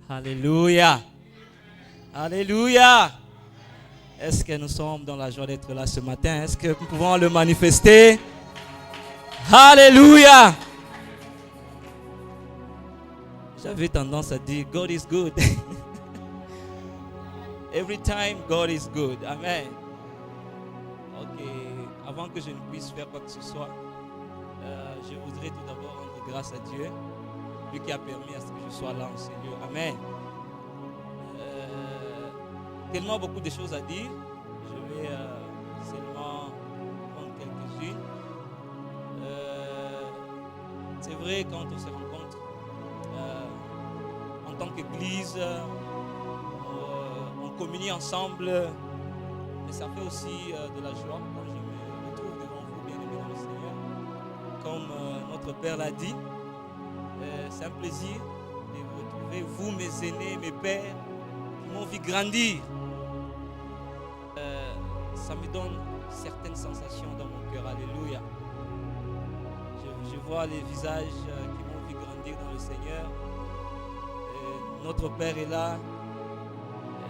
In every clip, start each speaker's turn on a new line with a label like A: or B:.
A: Alléluia. Alléluia. Est-ce que nous sommes dans la joie d'être là ce matin? Est-ce que nous pouvons le manifester? Alléluia. J'avais tendance à dire God is good. Every time God is good. Amen. Ok. Avant que je ne puisse faire quoi que ce soit, je voudrais tout d'abord rendre grâce à Dieu, lui qui a permis à ce que je sois là en ce lieu. Amen. Tellement beaucoup de choses à dire. Je vais seulement prendre quelques-unes. C'est vrai, quand on se rencontre en tant qu'église, on communie ensemble, mais ça fait aussi de la joie quand je me retrouve devant vous, bien-aimés dans le Seigneur. Comme notre Père l'a dit, c'est un plaisir de vous retrouver, vous, mes aînés, mes pères, qui m'ont vu grandir. Ça me donne certaines sensations dans mon cœur. Alléluia. Je vois les visages qui m'ont vu grandir dans le Seigneur. Notre Père est là.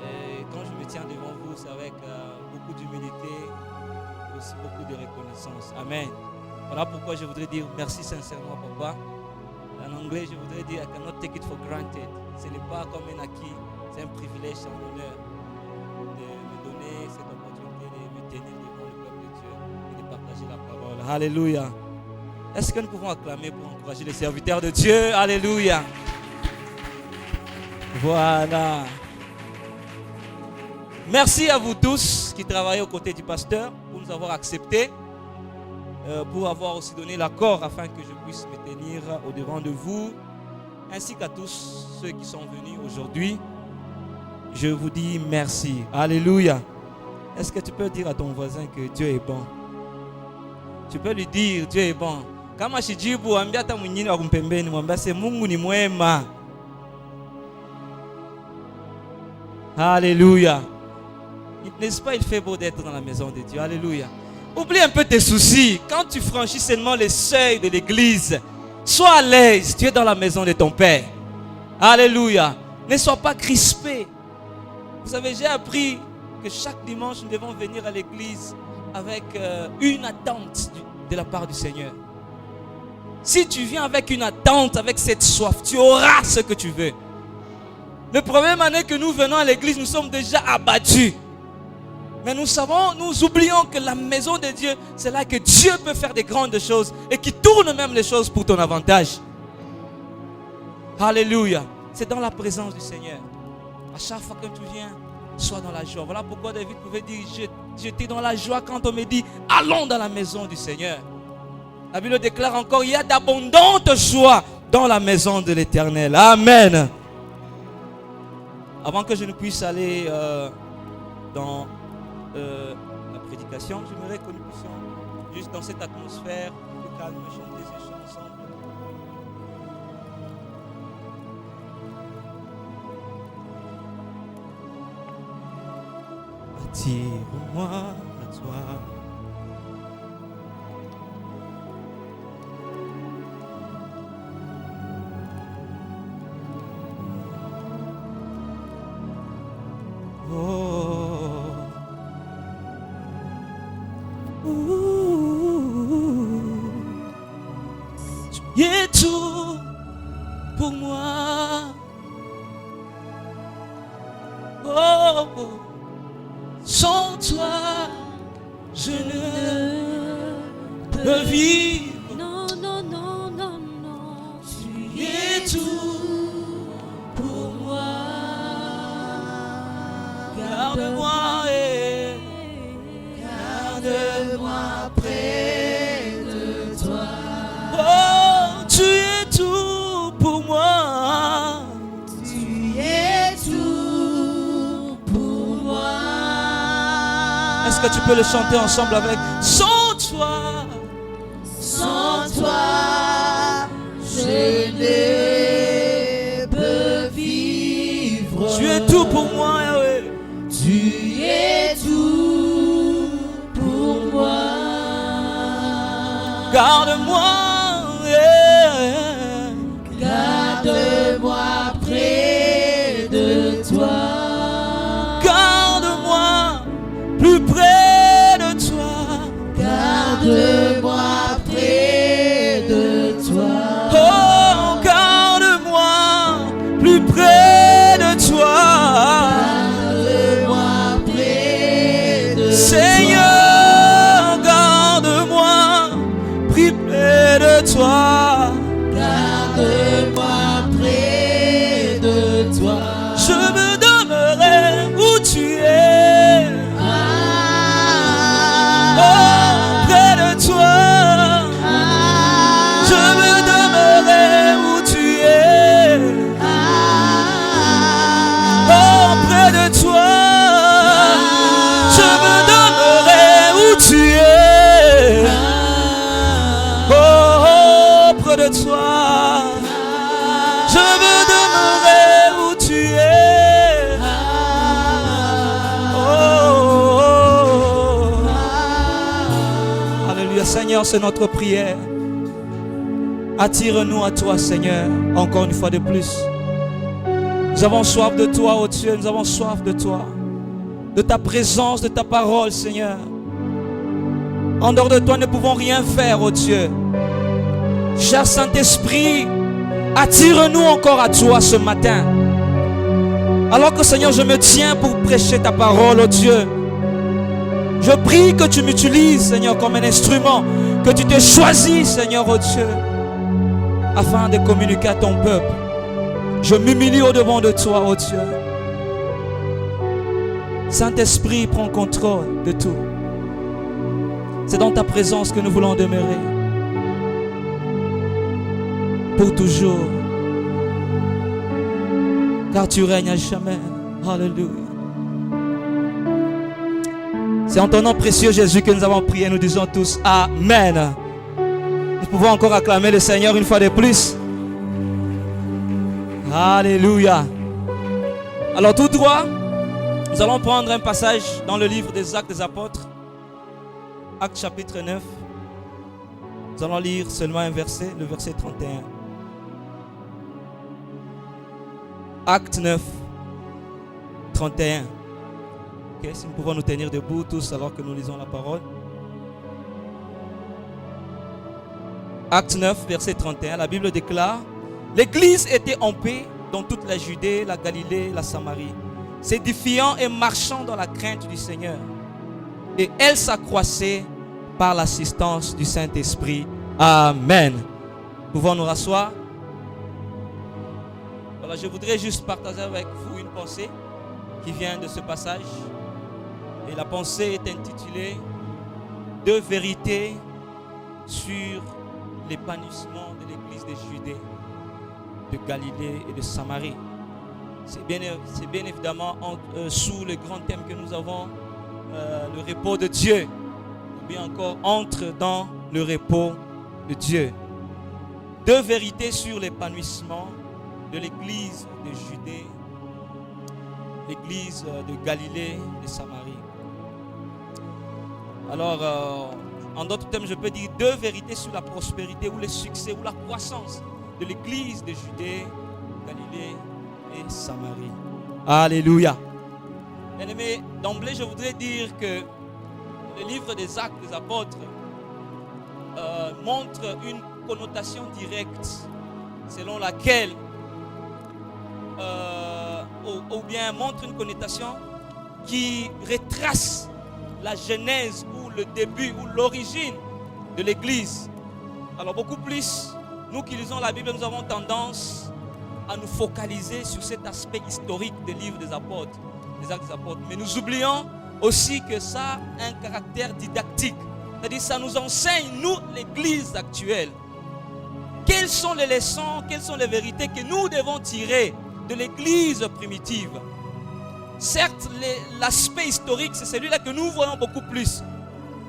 A: Et quand je me tiens devant vous, c'est avec beaucoup d'humilité et aussi beaucoup de reconnaissance. Amen. Voilà pourquoi je voudrais dire merci sincèrement, Papa. En anglais, je voudrais dire I cannot take it for granted. Ce n'est pas comme un acquis, c'est un privilège, c'est un honneur de me donner cette opportunité de me tenir devant le peuple de Dieu et de partager la parole. Alléluia. Est-ce que nous pouvons acclamer pour encourager les serviteurs de Dieu? Alléluia. Voilà. Merci à vous tous qui travaillez aux côtés du pasteur pour nous avoir acceptés, pour avoir aussi donné l'accord afin que je puisse me tenir au-devant de vous, ainsi qu'à tous ceux qui sont venus aujourd'hui. Je vous dis merci. Alléluia. Est-ce que tu peux dire à ton voisin que Dieu est bon? Tu peux lui dire Dieu est bon. Kama shijibu ambia hata mwingine wa kumpembeni mwambia se Mungu ni mwema. Alléluia. N'est-ce pas, il fait beau d'être dans la maison de Dieu. Alléluia. Oublie un peu tes soucis. Quand tu franchis seulement les seuils de l'église, sois à l'aise. Tu es dans la maison de ton Père. Alléluia. Ne sois pas crispé. Vous savez, j'ai appris que chaque dimanche, nous devons venir à l'église avec une attente de la part du Seigneur. Si tu viens avec une attente, avec cette soif, tu auras ce que tu veux. Le problème est que nous venons à l'église, nous sommes déjà abattus. Mais nous savons, nous oublions que la maison de Dieu, c'est là que Dieu peut faire des grandes choses et qui tourne même les choses pour ton avantage. Alléluia. C'est dans la présence du Seigneur. À chaque fois que tu viens, sois dans la joie. Voilà pourquoi David pouvait dire, j'étais dans la joie quand on me dit, allons dans la maison du Seigneur. La Bible déclare encore, il y a d'abondantes joies dans la maison de l'Éternel. Amen. Avant que je ne puisse aller dans la prédication, j'aimerais que nous puissions, juste dans cette atmosphère plus calme, chanter ces chants ensemble. Attire-moi à toi. Tu es tout pour moi. Oh, oh. Sans toi, je ne peux vivre.
B: Non, non, non, non, non.
A: Tu es tout pour moi. Garde-moi et garde-moi près de toi. Oh, tu es tout pour moi.
B: Tu es tout pour moi.
A: Est-ce que tu peux le chanter ensemble avec? Sans toi,
B: je ne peux vivre.
A: tu es tout pour moi, Yahweh.
B: Tu es tout pour moi.
A: Garde-moi,
B: Garde-moi près
A: Seigneur, c'est notre prière. Attire-nous à toi, Seigneur, encore une fois de plus. Nous avons soif de toi, ô Dieu, nous avons soif de toi, de ta présence, de ta parole, Seigneur. En dehors de toi, nous ne pouvons rien faire, ô Dieu. Cher Saint-Esprit, attire-nous encore à toi ce matin. Alors que, Seigneur, je me tiens pour prêcher ta parole, ô Dieu. Je prie que tu m'utilises, Seigneur, comme un instrument, que tu te choisis, Seigneur, ô Dieu, afin de communiquer à ton peuple. Je m'humilie au-devant de toi, ô Dieu. Saint-Esprit, prends contrôle de tout. C'est dans ta présence que nous voulons demeurer. Pour toujours. Car tu règnes à jamais. Alléluia. C'est en ton nom précieux, Jésus, que nous avons prié. Nous disons tous Amen. Nous pouvons encore acclamer le Seigneur une fois de plus. Alléluia. Alors tout droit, nous allons prendre un passage dans le livre des Actes des Apôtres. Actes chapitre 9. Nous allons lire seulement un verset, le verset 31. Actes 9, 31. Okay, si nous pouvons nous tenir debout tous alors que nous lisons la parole. Actes 9, verset 31, la Bible déclare: l'Église était en paix dans toute la Judée, la Galilée, la Samarie, s'édifiant et marchant dans la crainte du Seigneur. Et elle s'accroissait par l'assistance du Saint-Esprit. Amen. Pouvons nous rasseoir? Voilà, je voudrais juste partager avec vous une pensée qui vient de ce passage. Et la pensée est intitulée « Deux vérités sur l'épanouissement de l'Église de Judée, de Galilée et de Samarie ». C'est bien évidemment sous le grand thème que nous avons, le repos de Dieu, ou bien encore entre dans le repos de Dieu. Deux vérités sur l'épanouissement de l'Église de Judée, l'Église de Galilée et de Samarie. Alors, en d'autres termes, je peux dire deux vérités sur la prospérité ou le succès ou la croissance de l'Église de Judée, Galilée et Samarie. Alléluia. Bien-aimés, d'emblée, je voudrais dire que le livre des Actes des Apôtres montre une connotation directe selon laquelle, ou bien montre une connotation qui retrace la genèse ou le début ou l'origine de l'Église. Alors beaucoup plus, nous qui lisons la Bible, nous avons tendance à nous focaliser sur cet aspect historique des livres des apôtres, des Actes des Apôtres. Mais nous oublions aussi que ça a un caractère didactique. C'est-à-dire ça nous enseigne, nous, l'Église actuelle, quelles sont les leçons, quelles sont les vérités que nous devons tirer de l'Église primitive. Certes, l'aspect historique, c'est celui-là que nous voyons beaucoup plus.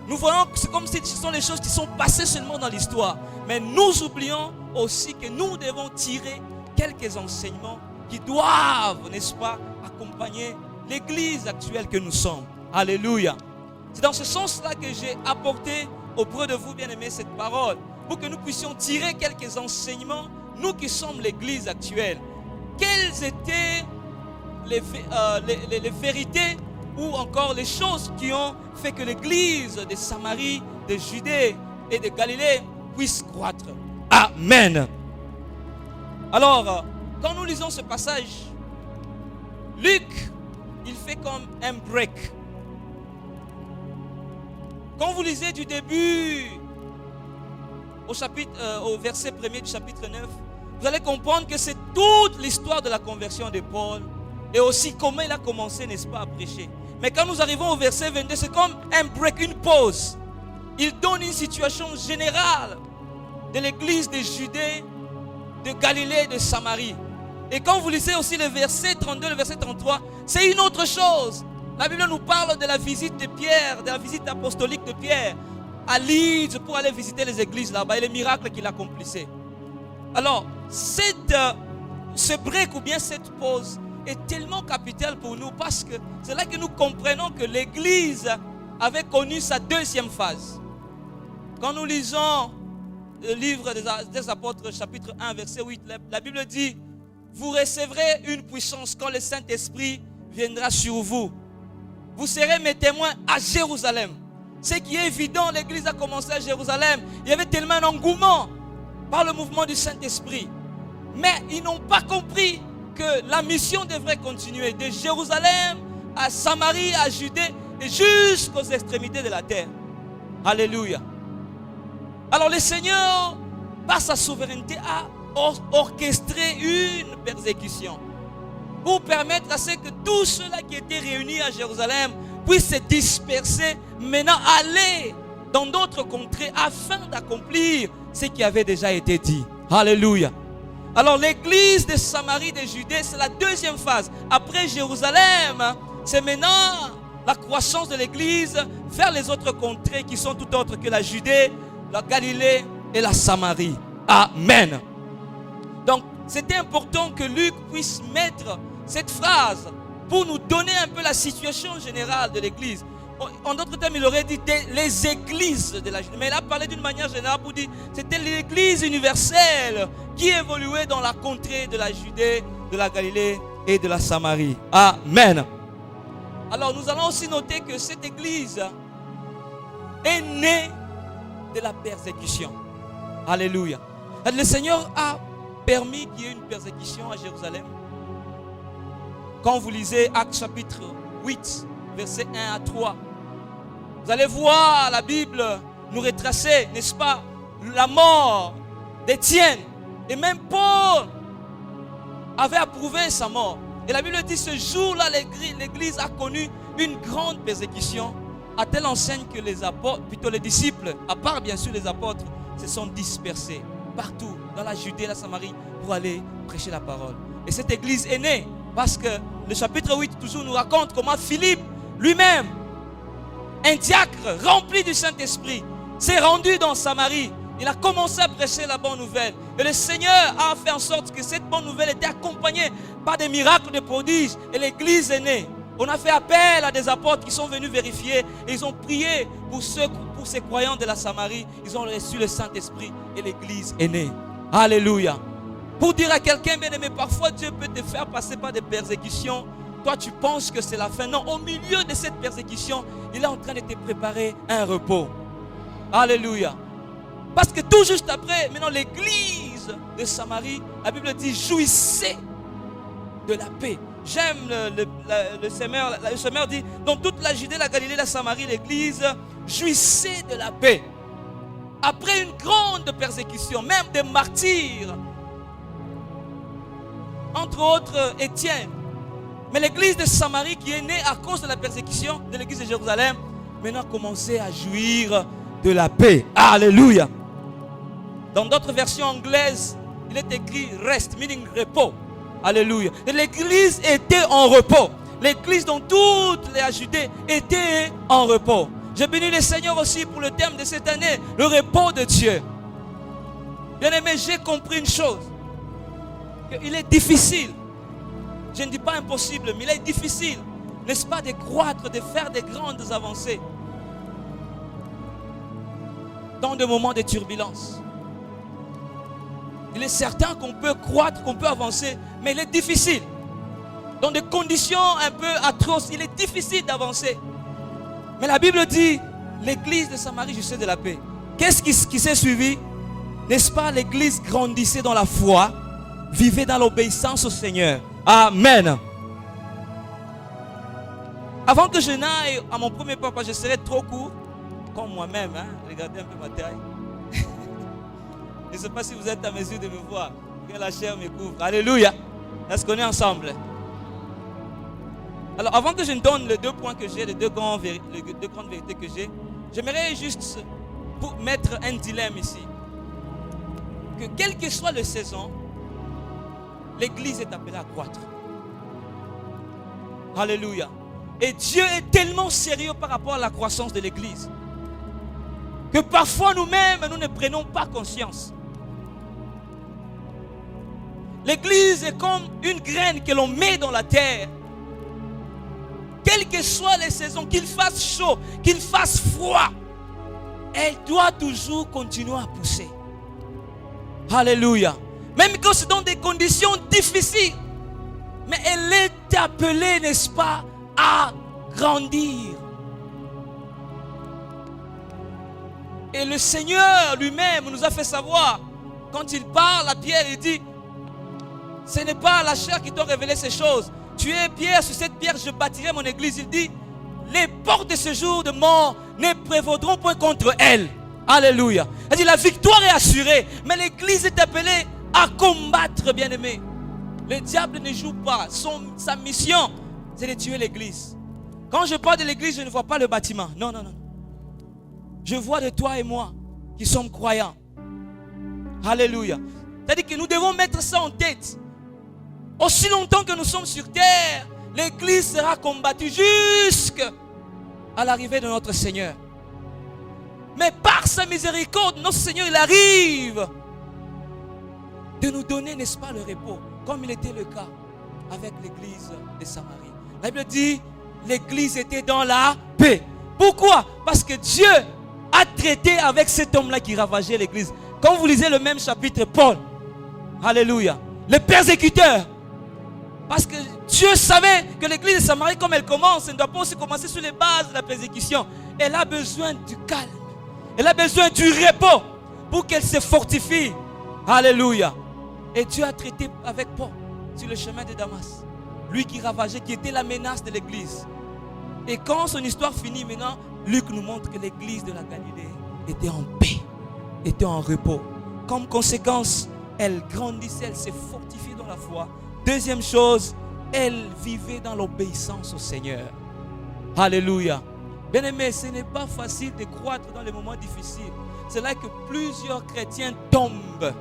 A: Nous voyons que c'est comme si ce sont les choses qui sont passées seulement dans l'histoire. Mais nous oublions aussi que nous devons tirer quelques enseignements qui doivent, n'est-ce pas, accompagner l'Église actuelle que nous sommes. Alléluia. C'est dans ce sens-là que j'ai apporté auprès de vous, bien-aimés, cette parole, pour que nous puissions tirer quelques enseignements, nous qui sommes l'Église actuelle. Quelles étaient les vérités ou encore les choses qui ont fait que l'Église de Samarie, de Judée et de Galilée puisse croître. Amen. Alors, quand nous lisons ce passage, Luc, il fait comme un break. Quand vous lisez du début au verset 1er du chapitre 9, vous allez comprendre que c'est toute l'histoire de la conversion de Paul et aussi comment il a commencé, n'est-ce pas, à prêcher. Mais quand nous arrivons au verset 22, c'est comme un break, une pause. Il donne une situation générale de l'église de Judée, de Galilée et de Samarie. Et quand vous lisez aussi le verset 32, le verset 33, c'est une autre chose. La Bible nous parle de la visite de Pierre, de la visite apostolique de Pierre à Lydde pour aller visiter les églises là-bas et les miracles qu'il accomplissait. Alors, ce break ou bien cette pause est tellement capitale pour nous parce que c'est là que nous comprenons que l'église avait connu sa deuxième phase. Quand nous lisons le livre des apôtres, chapitre 1, verset 8, la Bible dit, vous recevrez une puissance quand le Saint-Esprit viendra sur vous. Vous serez mes témoins à Jérusalem. Ce qui est évident, l'église a commencé à Jérusalem. Il y avait tellement un engouement par le mouvement du Saint-Esprit. Mais ils n'ont pas compris que la mission devrait continuer de Jérusalem à Samarie, à Judée et jusqu'aux extrémités de la terre. Alléluia. Alors le Seigneur, par sa souveraineté, a orchestré une persécution pour permettre à ce que tous ceux-là qui étaient réunis à Jérusalem puissent se disperser, maintenant aller dans d'autres contrées afin d'accomplir ce qui avait déjà été dit. Alléluia. Alors l'église de Samarie, de Judée, c'est la deuxième phase. Après Jérusalem, c'est maintenant la croissance de l'église vers les autres contrées qui sont tout autres que la Judée, la Galilée et la Samarie. Amen. Donc c'était important que Luc puisse mettre cette phrase pour nous donner un peu la situation générale de l'église. En d'autres termes, il aurait dit les églises de la Judée. Mais il a parlé d'une manière générale pour dire que c'était l'église universelle qui évoluait dans la contrée de la Judée, de la Galilée et de la Samarie. Amen. Alors nous allons aussi noter que cette église est née de la persécution. Alléluia. Le Seigneur a permis qu'il y ait une persécution à Jérusalem. Quand vous lisez Actes chapitre 8, versets 1 à 3, vous allez voir la Bible nous retracer, n'est-ce pas, la mort d'Étienne. Et même Paul avait approuvé sa mort. Et la Bible dit, ce jour-là, l'église a connu une grande persécution, à telle enseigne que les apôtres, plutôt les disciples, à part bien sûr les apôtres, se sont dispersés partout, dans la Judée, la Samarie, pour aller prêcher la parole. Et cette église est née parce que le chapitre 8 toujours nous raconte comment Philippe lui-même, un diacre rempli du Saint-Esprit, s'est rendu dans Samarie. Il a commencé à prêcher la bonne nouvelle. Et le Seigneur a fait en sorte que cette bonne nouvelle était accompagnée par des miracles, des prodiges. Et l'église est née. On a fait appel à des apôtres qui sont venus vérifier. Et ils ont prié pour ces croyants de la Samarie. Ils ont reçu le Saint-Esprit et l'église est née. Alléluia. Pour dire à quelqu'un, bien aimé, parfois Dieu peut te faire passer par des persécutions. Toi, tu penses que c'est la fin. Non, au milieu de cette persécution, il est en train de te préparer un repos. Alléluia. Parce que tout juste après, maintenant l'église de Samarie, la Bible dit, jouissez de la paix. J'aime le semeur dit, dans toute la Judée, la Galilée, la Samarie, l'église, jouissez de la paix. Après une grande persécution, même des martyrs, entre autres Étienne. Mais l'église de Samarie qui est née à cause de la persécution de l'église de Jérusalem, maintenant a commencé à jouir de la paix. Alléluia. Dans d'autres versions anglaises, il est écrit rest, meaning repos. Alléluia. Et l'église était en repos. L'église dans toute la Judée était en repos. Je bénis le Seigneur aussi pour le thème de cette année, le repos de Dieu. Bien aimé, j'ai compris une chose. Il est difficile. Je ne dis pas impossible, mais il est difficile, n'est-ce pas, de croître, de faire des grandes avancées dans des moments de turbulence. Il est certain qu'on peut croître, qu'on peut avancer, mais il est difficile. Dans des conditions un peu atroces, il est difficile d'avancer. Mais la Bible dit, l'église de Samarie jouissait de la paix. Qu'est-ce qui s'est suivi? N'est-ce pas, l'église grandissait dans la foi, vivait dans l'obéissance au Seigneur. Amen. Avant que je n'aille à mon premier pas, je serai trop court, comme moi-même, hein? Regardez un peu ma taille. Je ne sais pas si vous êtes à mesure de me voir, que la chair me couvre. Alléluia. Est-ce qu'on est ensemble? Alors, avant que je ne donne les 2 points que j'ai, les deux grandes vérités que j'ai, j'aimerais juste pour mettre un dilemme ici. Que quelle que soit la saison, l'église est appelée à croître. Alléluia. Et Dieu est tellement sérieux par rapport à la croissance de l'église que parfois nous-mêmes, nous ne prenons pas conscience. L'église est comme une graine que l'on met dans la terre. Quelles que soient les saisons, qu'il fasse chaud, qu'il fasse froid, elle doit toujours continuer à pousser. Alléluia. Même quand c'est dans des conditions difficiles. Mais elle est appelée, n'est-ce pas, à grandir. Et le Seigneur lui-même nous a fait savoir, quand il parle à Pierre, il dit, ce n'est pas la chair qui t'a révélé ces choses. Tu es Pierre, sur cette pierre je bâtirai mon église. Il dit, les portes de ce jour de mort ne prévaudront point contre elle. Alléluia. Il dit, la victoire est assurée, mais l'église est appelée à combattre, bien-aimé. Le diable ne joue pas. Sa mission, c'est de tuer l'église. Quand je parle de l'église, je ne vois pas le bâtiment. Non, non, non. Je vois de toi et moi qui sommes croyants. Alléluia. C'est-à-dire que nous devons mettre ça en tête. Aussi longtemps que nous sommes sur terre, l'église sera combattue jusqu'à l'arrivée de notre Seigneur. Mais par sa miséricorde, notre Seigneur, il arrive de nous donner, n'est-ce pas, le repos, comme il était le cas avec l'église de Samarie. La Bible dit, l'église était dans la paix. Pourquoi? Parce que Dieu a traité avec cet homme-là qui ravageait l'église. Quand vous lisez le même chapitre, Paul, alléluia, le persécuteur, parce que Dieu savait que l'église de Samarie, comme elle commence, elle ne doit pas aussi commencer sur les bases de la persécution. Elle a besoin du calme. Elle a besoin du repos pour qu'elle se fortifie. Alléluia. Et Dieu a traité avec Paul sur le chemin de Damas. Lui qui ravageait, qui était la menace de l'église. Et quand son histoire finit maintenant, Luc nous montre que l'église de la Galilée était en paix, était en repos. Comme conséquence, elle grandissait, elle s'est fortifiée dans la foi. Deuxième chose, elle vivait dans l'obéissance au Seigneur. Alléluia. Bien-aimé, ce n'est pas facile de croître dans les moments difficiles. C'est là que plusieurs chrétiens tombent.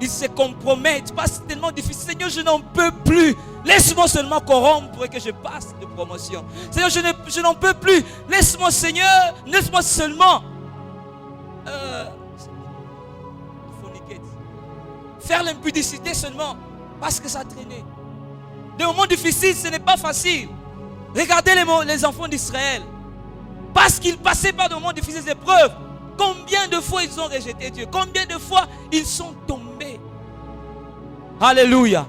A: Ils se compromettent. Pas tellement difficile. Seigneur, je n'en peux plus. Laisse-moi seulement corrompre pour que je passe de promotion. Seigneur, je n'en peux plus. Laisse-moi, Seigneur, laisse-moi seulement faire l'impudicité seulement. Parce que ça traînait. Des moments difficiles, ce n'est pas facile. Regardez les enfants d'Israël. Parce qu'ils passaient par des moments difficiles, des épreuves. Combien de fois ils ont rejeté Dieu? Combien de fois ils sont tombés? Alléluia.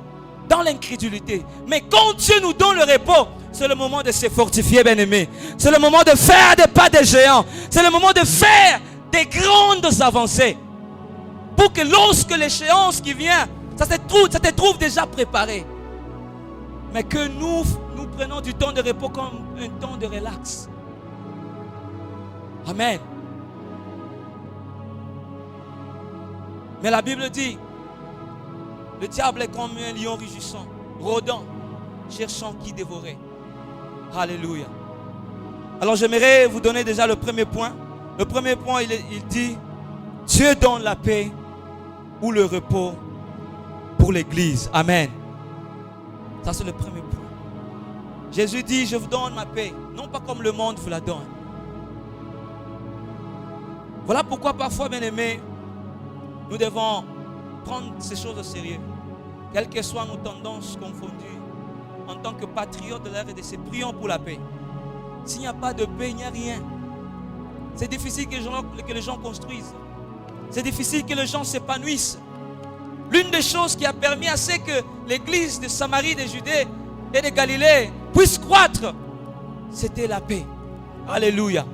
A: Dans l'incrédulité. Mais quand Dieu nous donne le repos, c'est le moment de se fortifier, bien-aimés. C'est le moment de faire des pas de géants. C'est le moment de faire des grandes avancées. Pour que lorsque l'échéance qui vient, ça te trouve déjà préparé. Mais que nous prenons du temps de repos comme un temps de relax. Amen. Mais la Bible dit, le diable est comme un lion rugissant, rôdant, cherchant qui dévorer. Alléluia. Alors j'aimerais vous donner déjà le premier point. Le premier point, il dit, Dieu donne la paix ou le repos pour l'église. Amen. Ça c'est le premier point. Jésus dit, je vous donne ma paix, non pas comme le monde vous la donne. Voilà pourquoi parfois, bien-aimés, nous devons prendre ces choses au sérieux. Quelles que soient nos tendances confondues, en tant que patriotes de la RDC, prions pour la paix. S'il n'y a pas de paix, il n'y a rien. C'est difficile que les gens construisent. C'est difficile que les gens s'épanouissent. L'une des choses qui a permis à ce que l'église de Samarie, de Judée et de Galilée puisse croître, c'était la paix. Alléluia.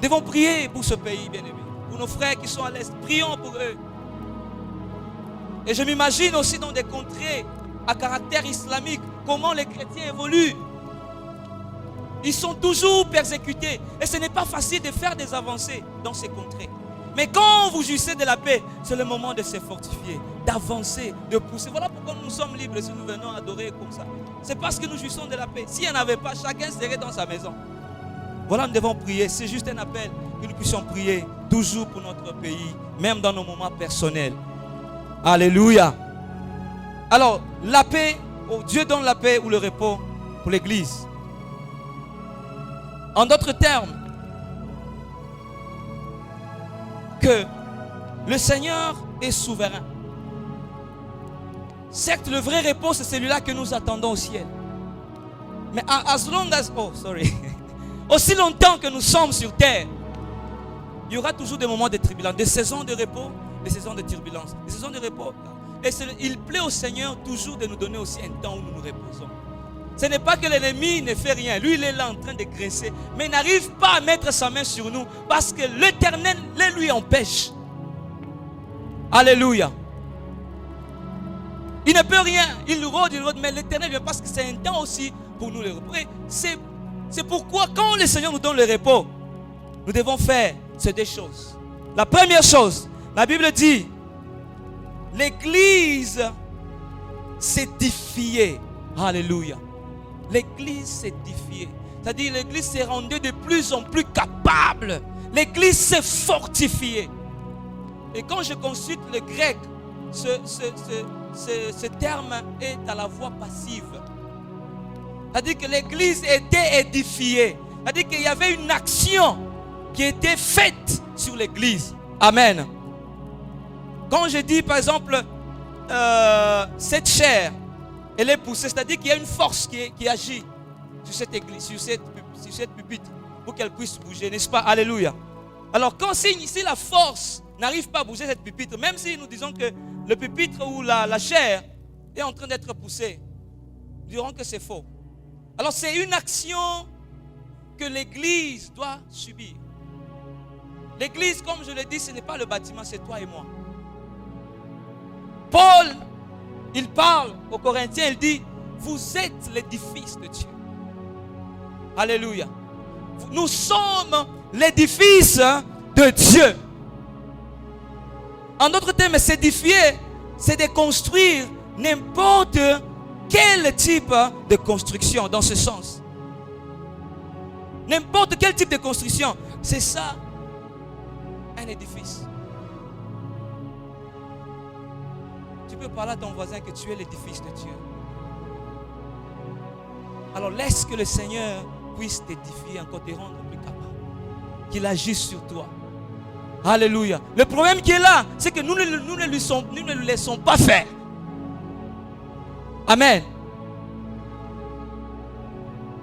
A: Nous devons prier pour ce pays, bien-aimé. Pour nos frères qui sont à l'Est, prions pour eux. Et je m'imagine aussi dans des contrées à caractère islamique, comment les chrétiens évoluent. Ils sont toujours persécutés. Et ce n'est pas facile de faire des avancées dans ces contrées. Mais quand vous jouissez de la paix, c'est le moment de se fortifier, d'avancer, de pousser. Voilà pourquoi nous sommes libres si nous venons adorer comme ça. C'est parce que nous jouissons de la paix. S'il n'y en avait pas, chacun serait dans sa maison. Voilà, nous devons prier. C'est juste un appel que nous puissions prier toujours pour notre pays, même dans nos moments personnels. Alléluia. Alors, la paix, Dieu donne la paix ou le repos pour l'église. En d'autres termes, que le Seigneur est souverain. Certes, le vrai repos, c'est celui-là que nous attendons au ciel. Mais Aussi longtemps que nous sommes sur terre, il y aura toujours des moments de turbulence, des saisons de repos, des saisons de turbulence, des saisons de repos. Et il plaît au Seigneur toujours de nous donner aussi un temps où nous nous reposons. Ce n'est pas que l'ennemi ne fait rien. Lui, il est là en train de grincer. Mais il n'arrive pas à mettre sa main sur nous parce que l'Éternel lui empêche. Alléluia. Il ne peut rien. Il rôde, mais l'Éternel vient parce que c'est un temps aussi pour nous le repos. C'est pourquoi quand le Seigneur nous donne le repos, nous devons faire ces deux choses. La première chose, la Bible dit, l'Église s'édifiait. Alléluia. L'Église s'édifiait. C'est-à-dire l'Église s'est rendue de plus en plus capable. L'Église s'est fortifiée. Et quand je consulte le grec, ce terme est à la voix passive. C'est-à-dire que l'Église était édifiée. C'est-à-dire qu'il y avait une action qui était faite sur l'Église. Amen. Quand je dis par exemple cette chair, elle est poussée, c'est-à-dire qu'il y a une force qui agit sur cette église, sur cette pupitre, pour qu'elle puisse bouger, n'est-ce pas? Alléluia. Alors quand si la force n'arrive pas à bouger cette pupitre, même si nous disons que le pupitre ou la chair est en train d'être poussée, nous dirons que c'est faux. Alors c'est une action que l'église doit subir. L'église, comme je l'ai dit, ce n'est pas le bâtiment, c'est toi et moi. Paul, il parle aux Corinthiens, il dit, vous êtes l'édifice de Dieu. Alléluia. Nous sommes l'édifice de Dieu. En d'autres termes, s'édifier, c'est de construire n'importe quel type de construction dans ce sens. N'importe quel type de construction, c'est ça, un édifice. Tu peux parler à ton voisin que tu es l'édifice de Dieu. Alors laisse que le Seigneur puisse t'édifier, encore te rendre plus capable. Qu'il agisse sur toi. Alléluia. Le problème qui est là, c'est que nous ne le laissons pas faire. Amen.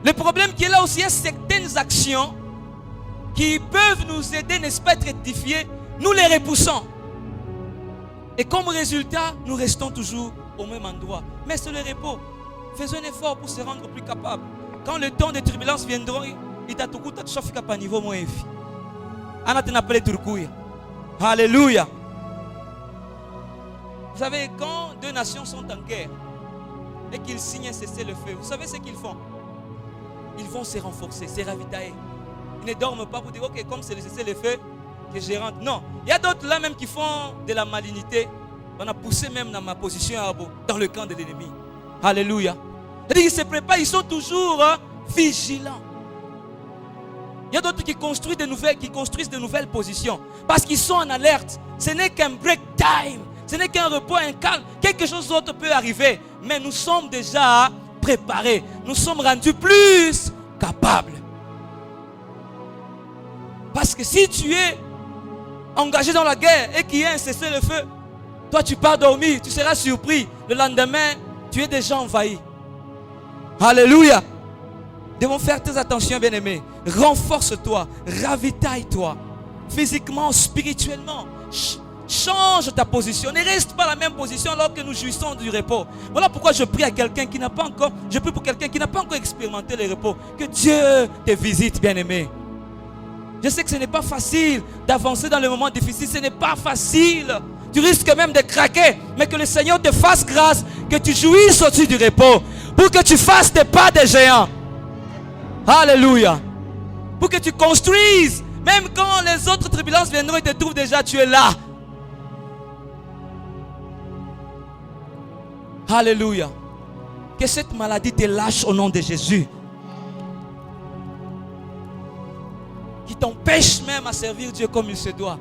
A: Le problème qui est là aussi, il y a certaines actions qui peuvent nous aider, n'est-ce pas, à être édifiés. Nous les repoussons. Et comme résultat, nous restons toujours au même endroit. Mais c'est le repos. Faisons un effort pour se rendre plus capable. Quand le temps de turbulence viendra, il t'a tout à chauffer à niveau moins élevé. Alléluia. Vous savez, quand deux nations sont en guerre et qu'ils signent un cessez-le-feu, vous savez ce qu'ils font? Ils vont se renforcer, se ravitailler. Ils ne dorment pas pour dire, ok, comme c'est le cessez-le-feu, que je rentre. Non, il y a d'autres là même qui font de la malignité. On a poussé même dans ma position dans le camp de l'ennemi. Alléluia. C'est-à-dire qu'ils se préparent, ils sont toujours vigilants. Il y a d'autres qui construisent de nouvelles positions. Parce qu'ils sont en alerte. Ce n'est qu'un break time. Ce n'est qu'un repos, un calme. Quelque chose d'autre peut arriver. Mais nous sommes déjà préparés. Nous sommes rendus plus capables. Parce que si tu es engagé dans la guerre et qu'il y a un cessez-le-feu, toi tu pars dormir, tu seras surpris. Le lendemain, tu es déjà envahi. Alléluia. Devons faire très attention, bien-aimés. Renforce-toi, ravitaille-toi, physiquement, spirituellement. Change ta position. Ne reste pas la même position alors que nous jouissons du repos. Voilà pourquoi je prie à quelqu'un qui n'a pas encore, je prie pour quelqu'un qui n'a pas encore expérimenté le repos. Que Dieu te visite, bien-aimé. Je sais que ce n'est pas facile d'avancer dans les moments difficiles. Ce n'est pas facile. Tu risques même de craquer. Mais que le Seigneur te fasse grâce. Que tu jouisses au-dessus du repos. Pour que tu fasses des pas de géant. Alléluia. Pour que tu construises. Même quand les autres turbulences viendront et te trouvent déjà, tu es là. Alléluia. Que cette maladie te lâche au nom de Jésus. Qui t'empêche même à servir Dieu comme il se doit.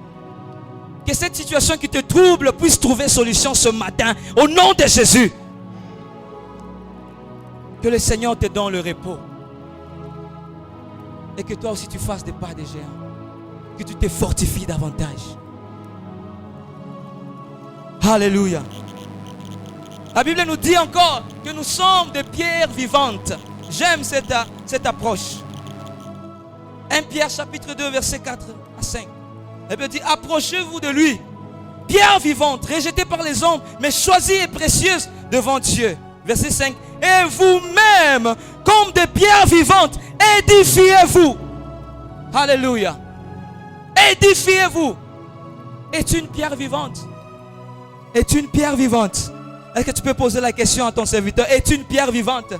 A: Que cette situation qui te trouble puisse trouver solution ce matin au nom de Jésus. Que le Seigneur te donne le repos. Et que toi aussi tu fasses des pas de géant. Que tu te fortifies davantage. Alléluia. La Bible nous dit encore que nous sommes des pierres vivantes. J'aime cette approche. 1 Pierre chapitre 2 verset 4 à 5. La Bible dit, approchez-vous de lui, pierre vivante, rejetée par les hommes, mais choisie et précieuse devant Dieu. Verset 5. Et vous-même, comme des pierres vivantes, édifiez-vous. Alléluia. Édifiez-vous. Est une pierre vivante. Est une pierre vivante. Est-ce que tu peux poser la question à ton serviteur? Est une pierre vivante?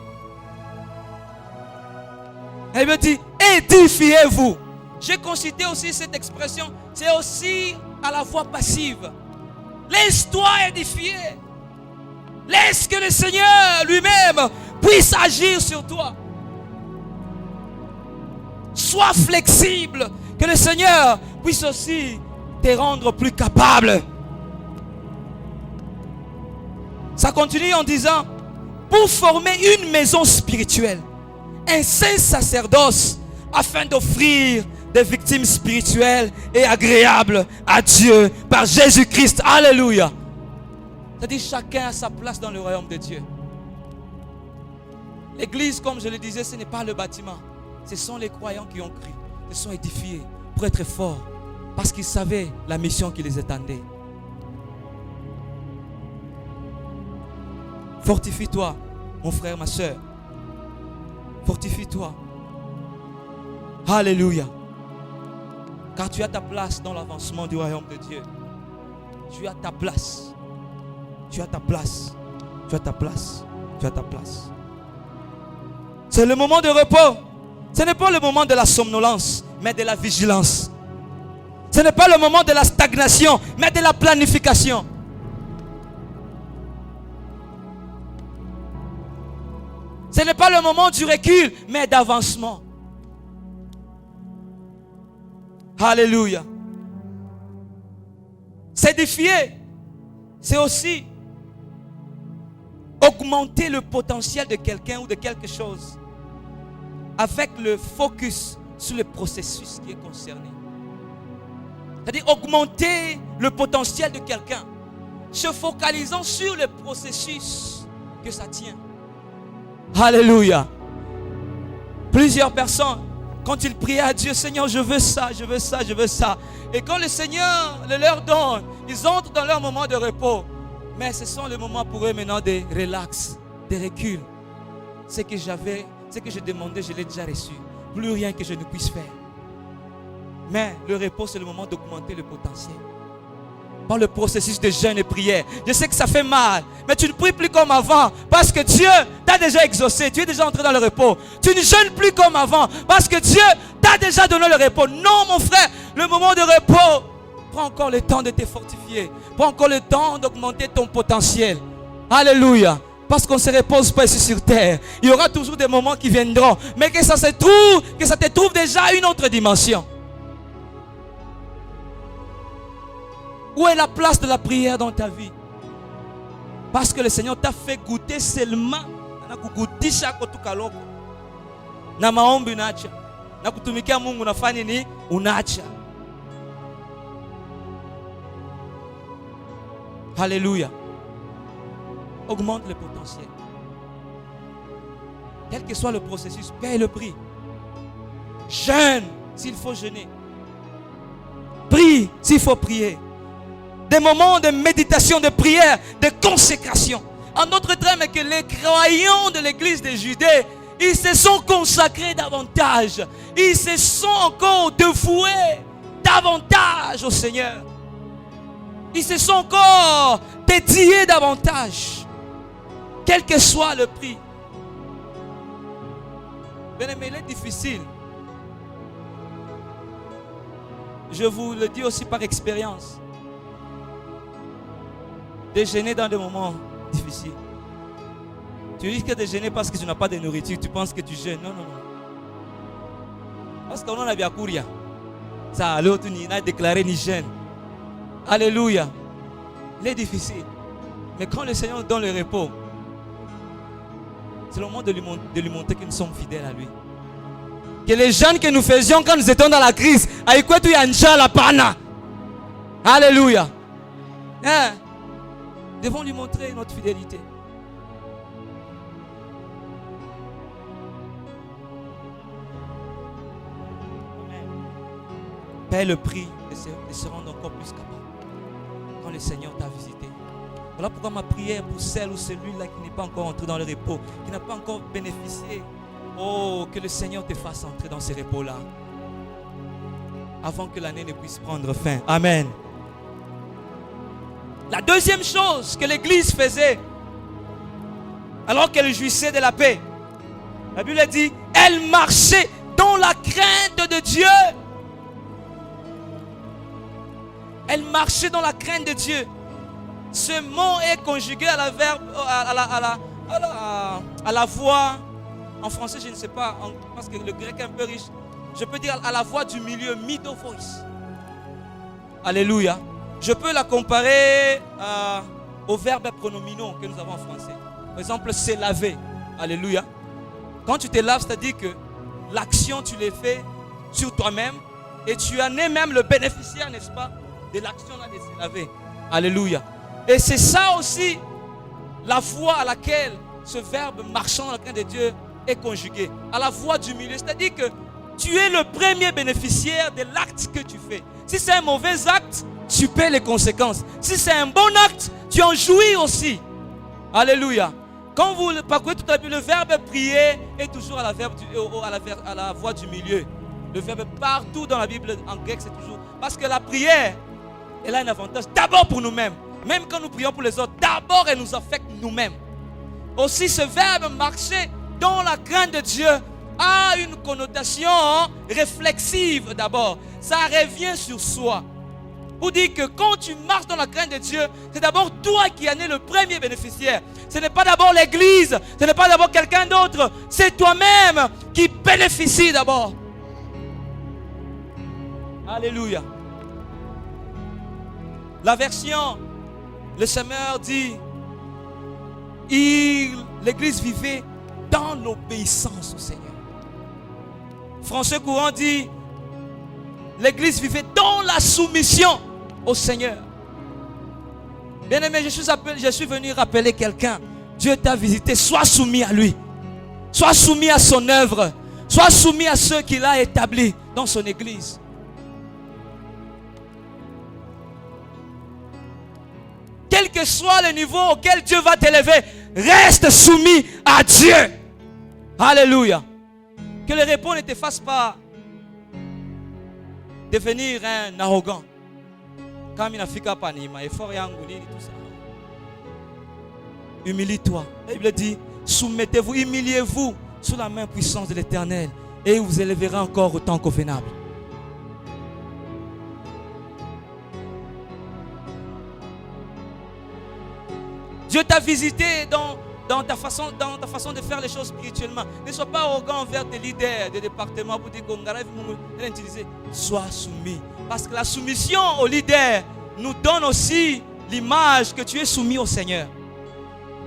A: Elle me dit, édifiez-vous. J'ai consulté aussi cette expression. C'est aussi à la voix passive. Laisse-toi édifier. Laisse que le Seigneur lui-même puisse agir sur toi. Sois flexible. Que le Seigneur puisse aussi te rendre plus capable. Ça continue en disant, pour former une maison spirituelle, un saint sacerdoce, afin d'offrir des victimes spirituelles et agréables à Dieu par Jésus-Christ. Alléluia. C'est-à-dire chacun a sa place dans le royaume de Dieu. L'église, comme je le disais, ce n'est pas le bâtiment. Ce sont les croyants qui ont cru. Ils sont édifiés pour être forts parce qu'ils savaient la mission qui les attendait. Fortifie-toi, mon frère, ma soeur. Fortifie-toi. Alléluia. Car tu as ta place dans l'avancement du royaume de Dieu. Tu as ta place. Tu as ta place. Tu as ta place. Tu as ta place. C'est le moment de repos. Ce n'est pas le moment de la somnolence, mais de la vigilance. Ce n'est pas le moment de la stagnation, mais de la planification. Ce n'est pas le moment du recul, mais d'avancement. Alléluia. S'édifier, c'est aussi augmenter le potentiel de quelqu'un ou de quelque chose avec le focus sur le processus qui est concerné. C'est-à-dire augmenter le potentiel de quelqu'un, se focalisant sur le processus que ça tient. Alléluia. Plusieurs personnes, quand ils priaient à Dieu, Seigneur, je veux ça, je veux ça, je veux ça. Et quand le Seigneur le leur donne, ils entrent dans leur moment de repos. Mais ce sont les moments pour eux maintenant de relax, de recul. Ce que je demandais, je l'ai déjà reçu. Plus rien que je ne puisse faire. Mais le repos, c'est le moment d'augmenter le potentiel. Par le processus de jeûne et prière. Je sais que ça fait mal, mais tu ne pries plus comme avant parce que Dieu t'a déjà exaucé. Tu es déjà entré dans le repos. Tu ne jeûnes plus comme avant parce que Dieu t'a déjà donné le repos. Non, mon frère, le moment de repos, prends encore le temps de te fortifier. Prends encore le temps d'augmenter ton potentiel. Alléluia. Parce qu'on ne se repose pas ici sur terre. Il y aura toujours des moments qui viendront. Mais que ça te trouve déjà une autre dimension. Où est la place de la prière dans ta vie? Parce que le Seigneur t'a fait goûter seulement. Na maombi unaacha. Na kutumikia Mungu unafanya nini? Unaacha. Alléluia. Augmente le potentiel. Quel que soit le processus, paye le prix. Jeûne s'il faut jeûner. Prie s'il faut prier. Des moments de méditation, de prière, de consécration. En d'autres termes, que les croyants de l'église de Judée, ils se sont consacrés davantage. Ils se sont encore dévoués davantage au Seigneur. Ils se sont encore dédiés davantage. Quel que soit le prix. Bien aimé, il est difficile. Je vous le dis aussi par expérience. De jeûner dans des moments difficiles. Tu risques de jeûner parce que tu n'as pas de nourriture. Tu penses que tu jeûnes. Non, non, non. Parce qu'on a bien couru. Ça, l'autre n'a déclaré ni jeûne. Alléluia. Il est difficile. Mais quand le Seigneur nous donne le repos, c'est le moment de lui montrer que nous sommes fidèles à lui. Que les jeûnes que nous faisions quand nous étions dans la crise, alléluia. Hein? Devons lui montrer notre fidélité. paie le prix de se rendre encore plus capable quand le Seigneur t'a visité. Voilà pourquoi ma prière pour celle ou celui-là qui n'est pas encore entré dans le repos, qui n'a pas encore bénéficié. Oh, que le Seigneur te fasse entrer dans ces repos-là avant que l'année ne puisse prendre fin. Amen. La deuxième chose que l'Église faisait alors qu'elle jouissait de la paix, la Bible dit, elle marchait dans la crainte de Dieu. Elle marchait dans la crainte de Dieu. Ce mot est conjugué à la verbe, à la voix. En français, je ne sais pas, parce que le grec est un peu riche. Je peux dire à la voix du milieu, middle voice. Alléluia. Je peux la comparer aux verbes pronominaux que nous avons en français. Par exemple, se laver. Alléluia. Quand tu te laves, c'est-à-dire que l'action, tu l'as fait sur toi-même et tu en es même le bénéficiaire, n'est-ce pas, de l'action là de se laver. Alléluia. Et c'est ça aussi la voie à laquelle ce verbe marchant dans la crainte de Dieu est conjugué. À la voie du milieu. C'est-à-dire que tu es le premier bénéficiaire de l'acte que tu fais. Si c'est un mauvais acte, tu paies les conséquences. Si c'est un bon acte, tu en jouis aussi. Alléluia. Quand vous parcourez toute la Bible, le verbe prier est toujours à la voie du milieu. Le verbe partout dans la Bible en grec, c'est toujours. Parce que la prière, elle a un avantage d'abord pour nous-mêmes. Même quand nous prions pour les autres, d'abord elle nous affecte nous-mêmes. Aussi, ce verbe marcher dans la crainte de Dieu a une connotation réflexive d'abord. Ça revient sur soi. Pour dire que quand tu marches dans la crainte de Dieu, c'est d'abord toi qui en es le premier bénéficiaire. Ce n'est pas d'abord l'église, ce n'est pas d'abord quelqu'un d'autre. C'est toi-même qui bénéficie d'abord. Alléluia. La version, le Seigneur dit, l'église vivait dans l'obéissance au Seigneur. Français courant dit, l'église vivait dans la soumission au Seigneur. Bien-aimé, je suis venu rappeler quelqu'un. Dieu t'a visité, sois soumis à lui. Sois soumis à son œuvre. Sois soumis à ceux qu'il a établis dans son église. Quel que soit le niveau auquel Dieu va t'élever, reste soumis à Dieu. Alléluia. Que le repos ne te fasse pas devenir un arrogant. Humilie-toi. La Bible dit, soumettez-vous, humiliez-vous sous la main puissante de l'Éternel et il vous élèvera encore au temps convenable. Dieu t'a visité dans ta façon de faire les choses spirituellement. Ne sois pas arrogant envers tes leaders de département pour dire qu'on arrive à l'utiliser. Sois soumis. Parce que la soumission aux leaders nous donne aussi l'image que tu es soumis au Seigneur.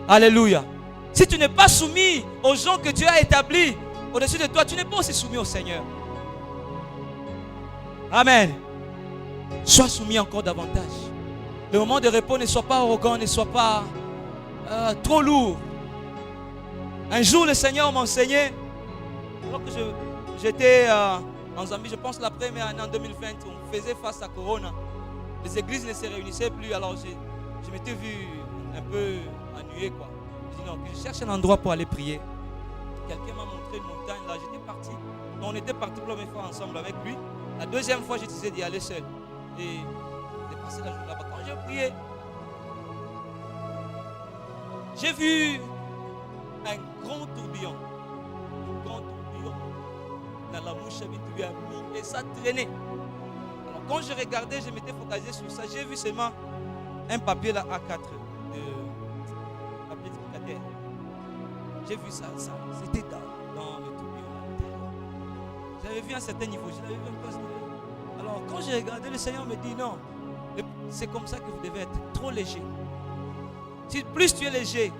A: Alléluia. Si tu n'es pas soumis aux gens que Dieu a établis au-dessus de toi, tu n'es pas aussi soumis au Seigneur. Amen. Sois soumis encore davantage. Le moment de repos, ne sois pas arrogant, ne sois pas trop lourd. Un jour, le Seigneur m'a enseigné, alors que j'étais en Zambie, je pense la première année en 2020, on faisait face à Corona. Les églises ne se réunissaient plus, alors je m'étais vu un peu ennuyé, quoi. Je dis non, que je cherche un endroit pour aller prier. Quelqu'un m'a montré une montagne, là j'étais parti. On était parti pour la première fois ensemble avec lui. La deuxième fois, j'ai décidé d'y aller seul. Et de passer la journée là-bas. Quand j'ai prié, j'ai vu un grand tourbillon. Un grand tourbillon. Dans la mouche habituée à mis et ça traînait. Alors quand je regardais, je m'étais focalisé sur ça. J'ai vu seulement un papier là, A4 de papier explicateur. J'ai vu ça. C'était dans le tourbillon. J'avais vu un certain niveau. Je l'avais même pas. Alors quand j'ai regardé, le Seigneur me dit non. C'est comme ça que vous devez être trop léger. Si plus tu es léger,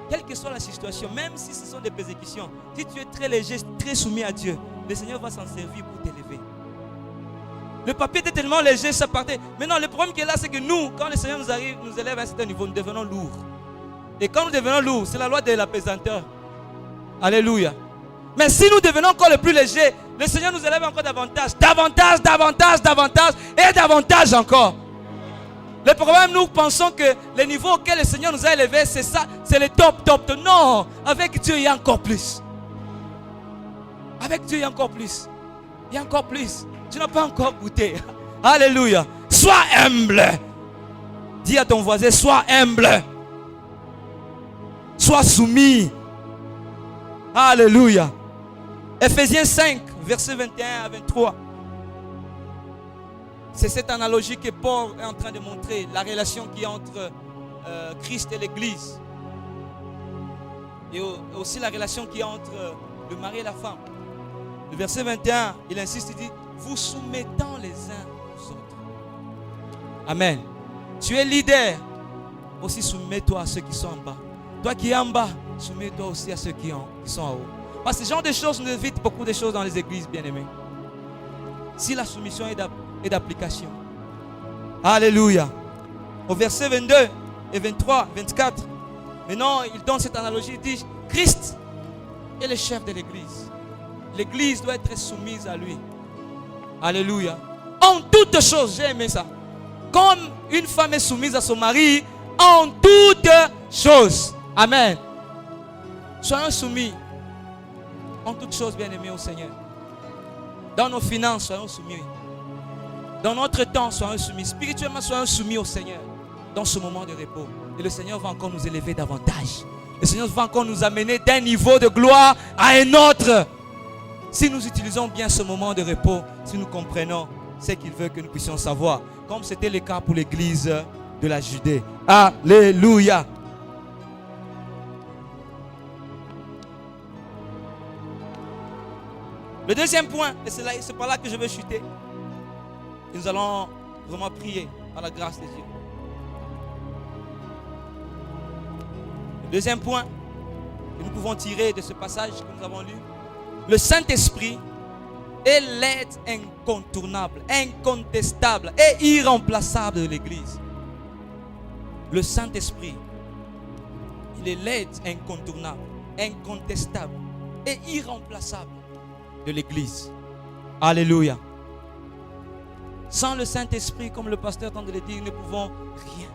A: quelle que soit la situation, même si ce sont des persécutions, si tu es très léger, très soumis à Dieu, le Seigneur va s'en servir pour t'élever. Le papier était tellement léger, ça partait. Maintenant, le problème qui est là, c'est que nous, quand le Seigneur nous élève à un certain niveau, nous devenons lourds. Et quand nous devenons lourds, c'est la loi de la pesanteur. Alléluia. Mais si nous devenons encore le plus léger, Le Seigneur nous élève encore davantage, davantage, davantage, davantage et davantage encore. Le problème, nous pensons que le niveau auquel le Seigneur nous a élevés, c'est ça, c'est le top, top. Non, avec Dieu, il y a encore plus. Avec Dieu, il y a encore plus. Il y a encore plus. Tu n'as pas encore goûté. Alléluia. Sois humble. Dis à ton voisin, sois humble. Sois soumis. Alléluia. Ephésiens 5, versets 21 à 23. C'est cette analogie que Paul est en train de montrer, la relation qui est entre Christ et l'Église. Et aussi la relation qui est entre le mari et la femme. Le verset 21, il insiste, il dit, vous soumettant les uns aux autres. Amen. Tu es leader, aussi soumets-toi à ceux qui sont en bas. Toi qui es en bas, soumets-toi aussi à ceux qui sont en haut. Parce que ce genre de choses nous évite beaucoup de choses dans les églises, bien-aimés. Si la soumission est d'application. Alléluia. Au verset 22 et 23, 24, maintenant il donne cette analogie, il dit, Christ est le chef de l'église. L'église doit être soumise à lui. Alléluia. En toutes choses, j'ai aimé ça. Comme une femme est soumise à son mari, en toutes choses. Amen. Soyons soumis en toutes choses, bien-aimés au Seigneur. Dans nos finances, soyons soumis. Dans notre temps, soyons soumis. Spirituellement, soyons soumis au Seigneur. Dans ce moment de repos. Et le Seigneur va encore nous élever davantage. Le Seigneur va encore nous amener d'un niveau de gloire à un autre. Si nous utilisons bien ce moment de repos, si nous comprenons ce qu'il veut que nous puissions savoir. Comme c'était le cas pour l'église de la Judée. Alléluia. Le deuxième point, et c'est par là que je vais chuter. Et nous allons vraiment prier par la grâce de Dieu. Le deuxième point que nous pouvons tirer de ce passage que nous avons lu. Le Saint-Esprit est l'aide incontournable, incontestable et irremplaçable de l'Église. Le Saint-Esprit, il est l'aide incontournable, incontestable et irremplaçable de l'Église. Alléluia. Sans le Saint-Esprit, comme le pasteur tente de le dire, nous ne pouvons rien.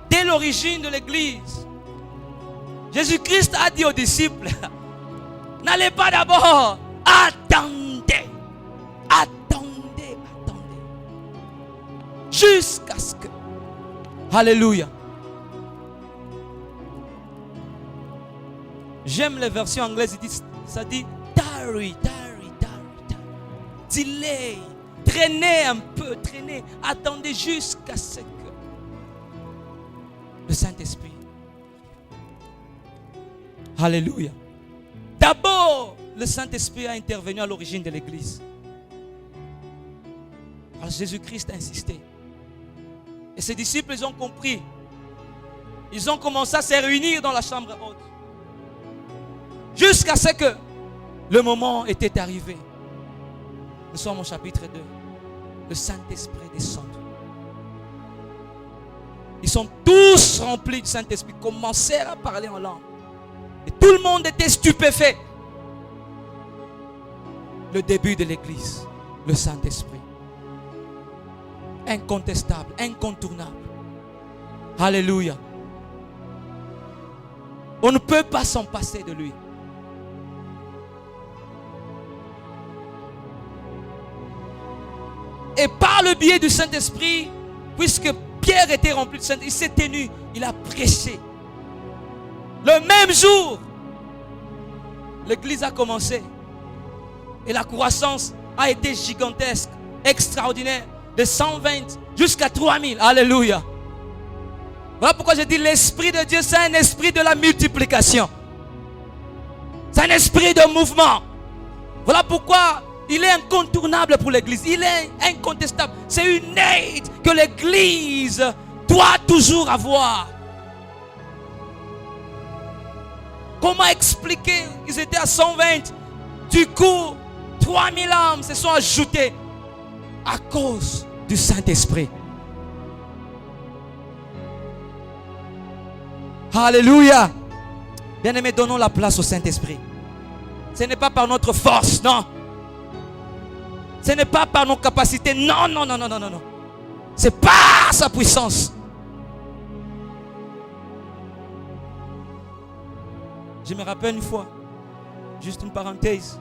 A: Dès l'origine de l'Église, Jésus-Christ a dit aux disciples, n'allez pas d'abord, attendez, attendez, attendez, jusqu'à ce que... Alléluia. J'aime les versions anglaises, ça dit tarry, tarry, tarry, tarry. Delay, traînez un peu, traînez, attendez jusqu'à ce que le Saint-Esprit. Alléluia. D'abord, le Saint-Esprit a intervenu à l'origine de l'Église. Alors Jésus-Christ a insisté. Et ses disciples, ils ont compris. Ils ont commencé à se réunir dans la chambre haute. Jusqu'à ce que le moment était arrivé. Nous sommes au chapitre 2. Le Saint-Esprit descend. Ils sont tous remplis du Saint-Esprit. Commencèrent à parler en langue. Et tout le monde était stupéfait. Le début de l'Église. Le Saint-Esprit. Incontestable, incontournable. Alléluia. On ne peut pas s'en passer de lui. Et par le biais du Saint-Esprit, puisque Pierre était rempli de Saint-Esprit, il s'est tenu, il a prêché. Le même jour, l'Église a commencé. Et la croissance a été gigantesque, extraordinaire. De 120 jusqu'à 3000. Alléluia. Voilà pourquoi je dis l'Esprit de Dieu, c'est un esprit de la multiplication. C'est un esprit de mouvement. Voilà pourquoi il est incontournable pour l'Église. Il est incontestable. C'est une aide que l'Église doit toujours avoir. Comment expliquer? Ils étaient à 120. Du coup, 3000 âmes se sont ajoutées à cause du Saint-Esprit. Alléluia. Bien-aimés, donnons la place au Saint-Esprit. Ce n'est pas par notre force, non. Ce n'est pas par nos capacités, non, non, non, non, non, non. C'est par sa puissance. Je me rappelle une fois, juste une parenthèse,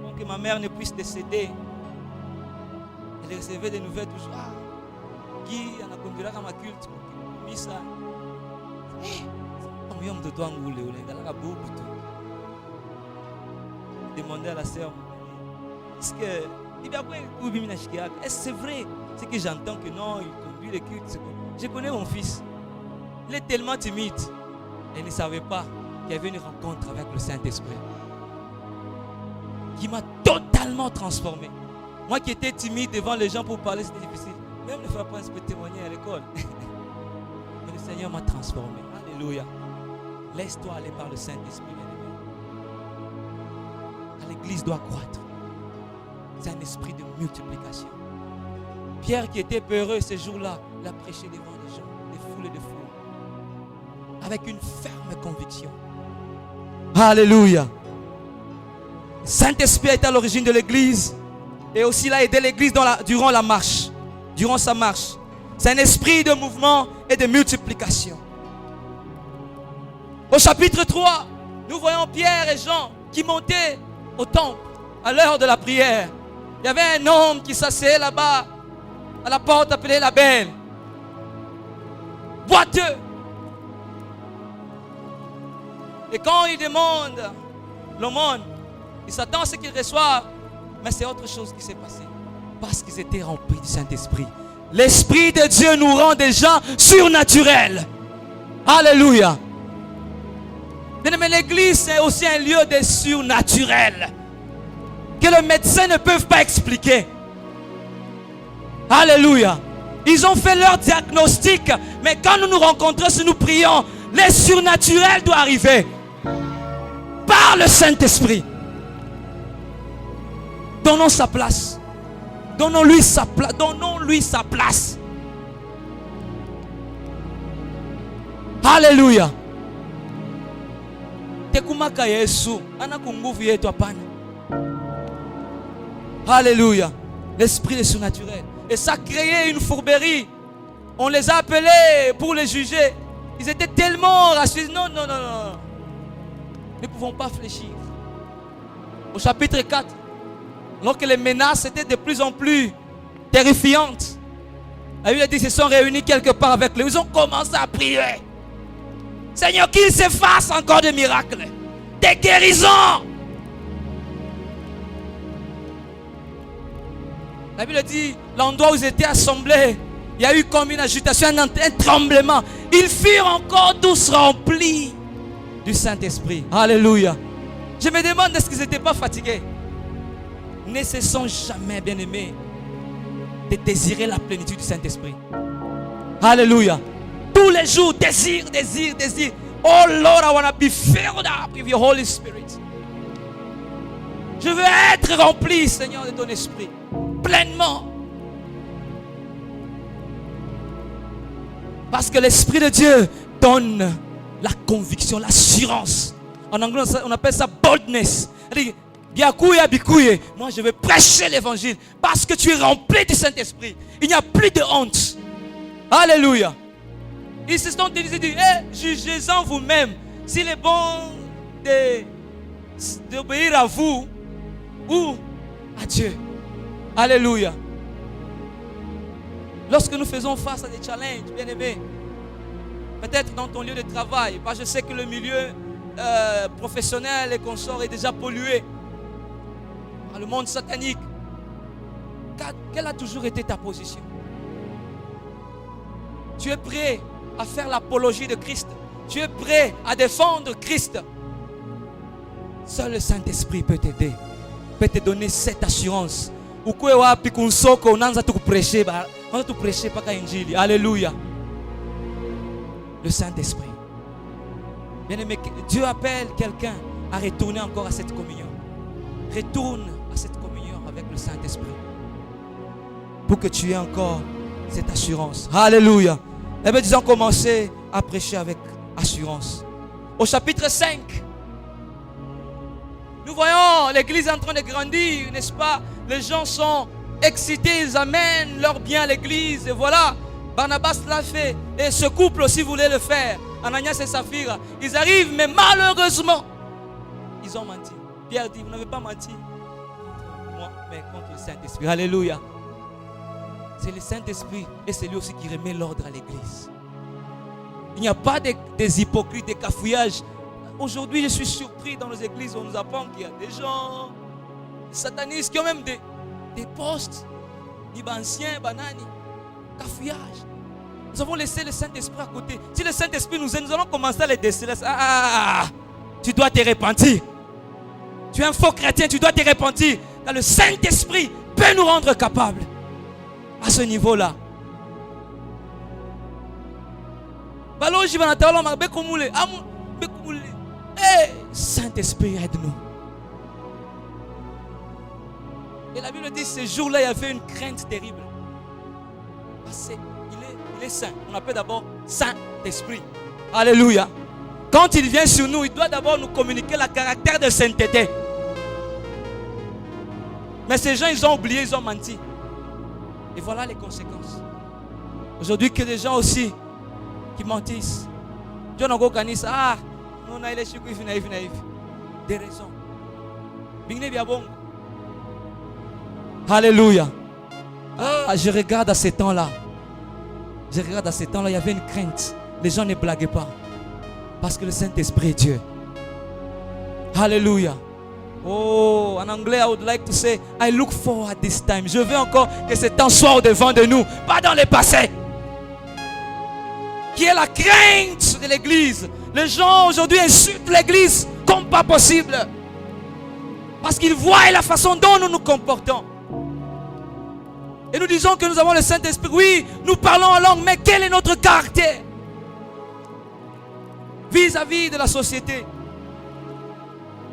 A: avant que ma mère ne puisse décéder, elle recevait des nouvelles toujours. Ah, Guy, on a conduit comme un culte, mis ça. Demandez à la sœur, est-ce que c'est vrai ce que j'entends que non, il conduit les cultes. Je connais mon fils, il est tellement timide. Elle ne savait pas qu'il y avait une rencontre avec le Saint-Esprit qui m'a totalement transformé. Moi qui étais timide devant les gens pour parler, c'était difficile. Même le frère Prince peut témoigner à l'école. Mais le Seigneur m'a transformé. Alléluia. Laisse-toi aller par le Saint-Esprit. L'église doit croître. C'est un esprit de multiplication. Pierre qui était peureux ce jour-là, il a prêché devant des gens, des foules et des foules, avec une ferme conviction. Alléluia. Saint-Esprit est à l'origine de l'église et aussi il a aidé l'église durant la marche, durant sa marche. C'est un esprit de mouvement et de multiplication. Au chapitre 3, nous voyons Pierre et Jean qui montaient au temple à l'heure de la prière. Il y avait un homme qui s'asseyait là-bas à la porte appelée la Belle, boiteux. Et quand il demande l'aumône, il s'attend à ce qu'il reçoive, mais c'est autre chose qui s'est passé parce qu'ils étaient remplis du Saint-Esprit. L'Esprit de Dieu nous rend des gens surnaturels. Alléluia. Mais l'église, c'est aussi un lieu de surnaturel que les médecins ne peuvent pas expliquer. Alléluia. Ils ont fait leur diagnostic, mais quand nous nous rencontrons, si nous prions, le surnaturel doit arriver par le Saint-Esprit. Donnons sa place. Donnons-lui sa place. Donnons-lui sa place. Alléluia. Alléluia. L'esprit est surnaturel. Et ça a créé une fourberie. On les a appelés pour les juger. Ils étaient tellement racistes. Non, non, non, non. Nous ne pouvons pas fléchir. Au chapitre 4, alors que les menaces étaient de plus en plus terrifiantes, la Bible dit qu'ils se sont réunis quelque part avec lui. Ils ont commencé à prier. Seigneur, qu'il se fasse encore des miracles, des guérisons. La Bible dit, l'endroit où ils étaient assemblés, il y a eu comme une agitation, un tremblement. Ils furent encore tous remplis du Saint-Esprit. Alléluia. Je me demande, est-ce qu'ils n'étaient pas fatigués? Ne cessons jamais, bien-aimés, de désirer la plénitude du Saint-Esprit. Alléluia. Tous les jours, désir, désir, désir. Oh Lord, I want to be filled up with your Holy Spirit. Je veux être rempli, Seigneur, de ton esprit. Pleinement. Parce que l'Esprit de Dieu donne la conviction, l'assurance. En anglais, on appelle ça boldness. Moi, je vais prêcher l'évangile parce que tu es rempli du Saint-Esprit. Il n'y a plus de honte. Alléluia. Ils se sont dit, jugez-en vous-même s'il est bon d'obéir à vous ou à Dieu. Alléluia. Lorsque nous faisons face à des challenges, bien-aimés, peut-être dans ton lieu de travail, parce que je sais que le milieu professionnel et consorts est déjà pollué par le monde satanique. Quelle a toujours été ta position? Tu es prêt à faire l'apologie de Christ? Tu es prêt à défendre Christ? Seul le Saint-Esprit peut t'aider, peut te donner cette assurance. Alléluia. Le Saint-Esprit. Bien-aimé, Dieu appelle quelqu'un à retourner encore à cette communion. Retourne à cette communion avec le Saint-Esprit pour que tu aies encore cette assurance. Alléluia. Eh bien, disons commencer à prêcher avec assurance. Au chapitre 5, nous voyons l'église en train de grandir, n'est-ce pas? Les gens sont excités, ils amènent leurs biens à l'église. Et voilà, Barnabas l'a fait. Et ce couple aussi voulait le faire. Ananias et Saphira. Ils arrivent, mais malheureusement, ils ont menti. Pierre dit, vous n'avez pas menti contre moi, mais contre le Saint-Esprit. Alléluia. C'est le Saint-Esprit et c'est lui aussi qui remet l'ordre à l'église. Il n'y a pas des hypocrites, des cafouillages. Aujourd'hui, je suis surpris dans nos églises où on nous apprend qu'il y a des gens satanistes qui ont même des postes, ni anciens, banani, cafouillage. Nous avons laissé le Saint-Esprit à côté. Si le Saint-Esprit nous aide, nous allons commencer à les déceler. Tu dois te repentir. Tu es un faux chrétien, tu dois te repentir. Car le Saint-Esprit peut nous rendre capables à ce niveau-là. Saint-Esprit, aide-nous. Et la Bible dit, ce jour-là, il y avait une crainte terrible. Parce qu'il est saint. On appelle d'abord Saint-Esprit. Alléluia. Quand il vient sur nous, il doit d'abord nous communiquer le caractère de sainteté. Mais ces gens, ils ont oublié, ils ont menti. Et voilà les conséquences. Aujourd'hui, que des gens aussi qui mentissent. Dieu n'a organisé ça. Non, il est naïf. Des raisons. Alléluia. Je regarde à ces temps-là. Il y avait une crainte. Les gens ne blaguaient pas. Parce que le Saint-Esprit est Dieu. Alléluia. Oh, en anglais, I would like to say, I look forward this time. Je veux encore que ce temps soit au-devant de nous, pas dans le passé. Qui est la crainte de l'église. Les gens aujourd'hui insultent l'église comme pas possible. Parce qu'ils voient la façon dont nous nous comportons. Et nous disons que nous avons le Saint-Esprit. Oui, nous parlons en langue, mais quel est notre caractère vis-à-vis de la société?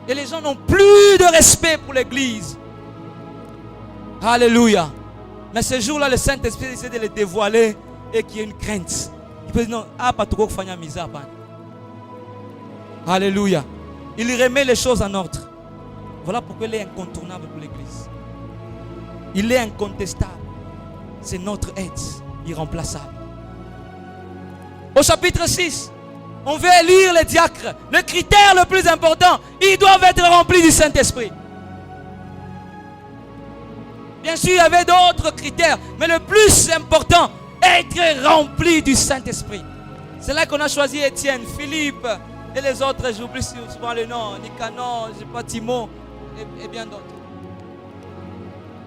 A: Et les gens n'ont plus de respect pour l'église. Alléluia. Mais ce jour-là, le Saint-Esprit essaie de les dévoiler et qu'il y ait une crainte. Il peut dire non, pas trop faire misère. Alléluia. Il remet les choses en ordre. Voilà pourquoi il est incontournable pour l'église. Il est incontestable. C'est notre aide irremplaçable. Au chapitre 6, on veut élire les diacres. Le critère le plus important, ils doivent être remplis du Saint-Esprit. Bien sûr, il y avait d'autres critères, mais le plus important, être rempli du Saint-Esprit. C'est là qu'on a choisi Étienne, Philippe et les autres. J'oublie souvent le nom, Nicanor, je sais pas, Timon et bien d'autres.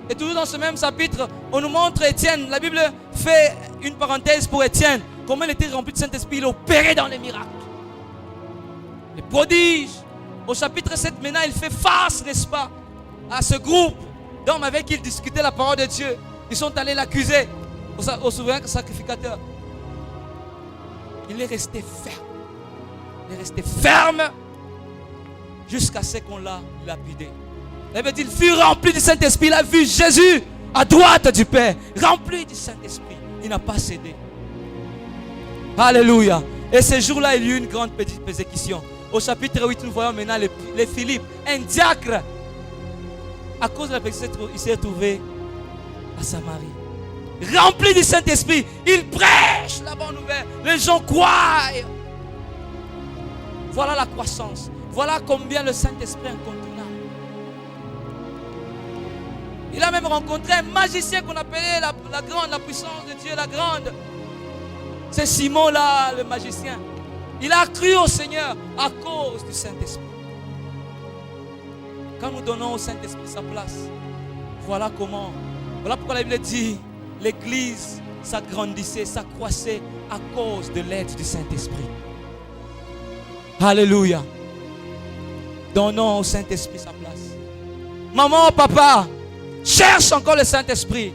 A: Et toujours dans ce même chapitre, on nous montre Étienne. La Bible fait une parenthèse pour Étienne. Comment il était rempli de Saint-Esprit, il opérait dans les miracles, les prodiges. Au chapitre 7, maintenant, il fait face, n'est-ce pas, à ce groupe d'hommes avec qui il discutait la parole de Dieu. Ils sont allés l'accuser au souverain sacrificateur. Il est resté ferme. Il est resté ferme jusqu'à ce qu'on l'a lapidé. Il veut dire, il fut rempli du Saint-Esprit. Il a vu Jésus à droite du Père, rempli du Saint-Esprit. Il n'a pas cédé. Alléluia. Et ce jour-là, il y a eu une grande persécution. Au chapitre 8, nous voyons maintenant les Philippe, un diacre. À cause de la persécution, il s'est retrouvé à Samarie. Rempli du Saint-Esprit, il prêche la bonne nouvelle. Les gens croient. Voilà la croissance. Voilà combien le Saint-Esprit est incontournable. Il a même rencontré un magicien qu'on appelait la grande, la puissance de Dieu, la grande. C'est Simon là, le magicien. Il a cru au Seigneur à cause du Saint-Esprit. Quand nous donnons au Saint-Esprit sa place, voilà pourquoi la Bible dit, l'église s'agrandissait, s'accroissait à cause de l'aide du Saint-Esprit. Alléluia. Donnons au Saint-Esprit sa place. Maman, papa, cherche encore le Saint-Esprit.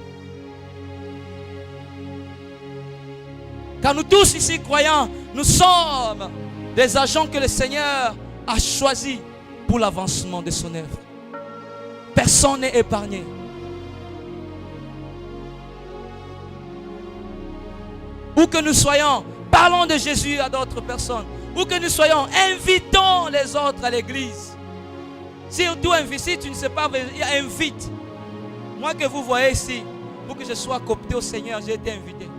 A: Car nous tous ici croyants, nous sommes des agents que le Seigneur a choisis pour l'avancement de son œuvre. Personne n'est épargné. Où que nous soyons, parlons de Jésus à d'autres personnes. Où que nous soyons, invitons les autres à l'église. Si tu ne sais pas, invite. Moi que vous voyez ici, pour que je sois copté au Seigneur, j'ai été invité.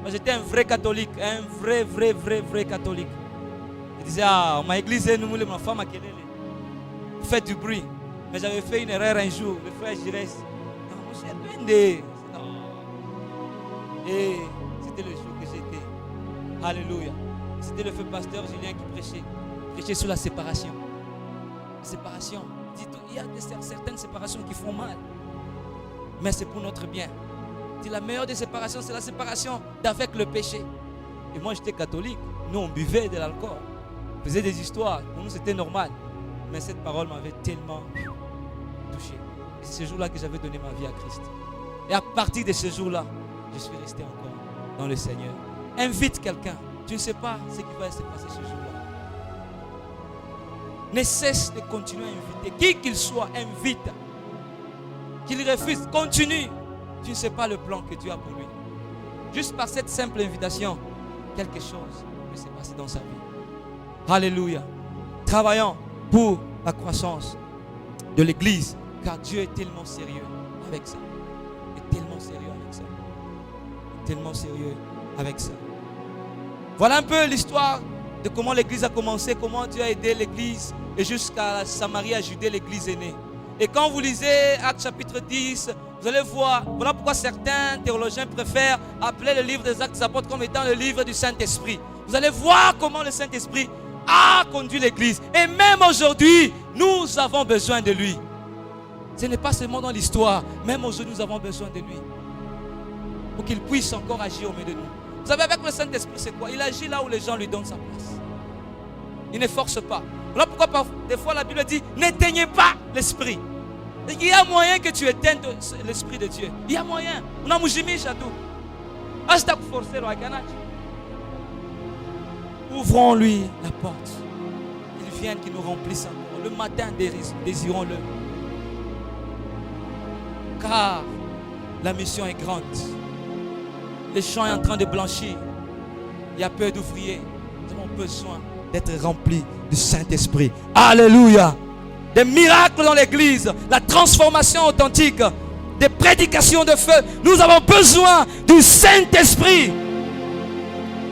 A: Moi j'étais un vrai catholique, un vrai catholique. Je disais, ma église, nous voulons ma femme à Kelele. Faites du bruit. Mais j'avais fait une erreur un jour, le frère Gires. Et c'était le jour que j'étais. Alléluia. C'était le feu pasteur Julien qui prêchait sur la séparation. La séparation. Il y a certaines séparations qui font mal. Mais c'est pour notre bien. La meilleure des séparations, c'est la séparation d'avec le péché. Et moi, j'étais catholique. Nous, on buvait de l'alcool. On faisait des histoires. Pour nous, c'était normal. Mais cette parole m'avait tellement touché. Et c'est ce jour-là que j'avais donné ma vie à Christ. Et à partir de ce jour-là, je suis resté encore dans le Seigneur. Invite quelqu'un. Tu ne sais pas ce qui va se passer ce jour-là. Ne cesse de continuer à inviter. Qui qu'il soit, invite. Qu'il refuse, continue. Tu ne sais pas le plan que Dieu a pour lui. Juste par cette simple invitation, quelque chose peut se passer dans sa vie. Alléluia. Travaillons pour la croissance de l'Église, car Dieu est tellement sérieux avec ça. Il est tellement sérieux avec ça. Il est tellement sérieux avec ça. Voilà un peu l'histoire de comment l'Église a commencé, comment Dieu a aidé l'Église et jusqu'à la Samarie, à Judée, l'Église est née. Et quand vous lisez Actes chapitre 10, vous allez voir, voilà pourquoi certains théologiens préfèrent appeler le livre des Actes des Apôtres comme étant le livre du Saint-Esprit. Vous allez voir comment le Saint-Esprit a conduit l'Église. Et même aujourd'hui, nous avons besoin de lui. Ce n'est pas seulement dans l'histoire, même aujourd'hui, nous avons besoin de lui. Pour qu'il puisse encore agir au milieu de nous. Vous savez, avec le Saint-Esprit, c'est quoi? Il agit là où les gens lui donnent sa place. Il ne force pas. Voilà pourquoi des fois la Bible dit, n'éteignez pas l'Esprit. Il y a moyen que tu éteignes l'Esprit de Dieu. Il y a moyen. On a moujimi château. Hasta forcer le haganach. Ouvrons-lui la porte. Qu'il vienne, qu'il nous remplisse encore. Le matin, désirons-le. Car la mission est grande. Le champ est en train de blanchir. Il y a peu d'ouvriers. Nous avons besoin d'être remplis du Saint-Esprit. Alléluia. Des miracles dans l'église, la transformation authentique, des prédications de feu. Nous avons besoin du Saint-Esprit.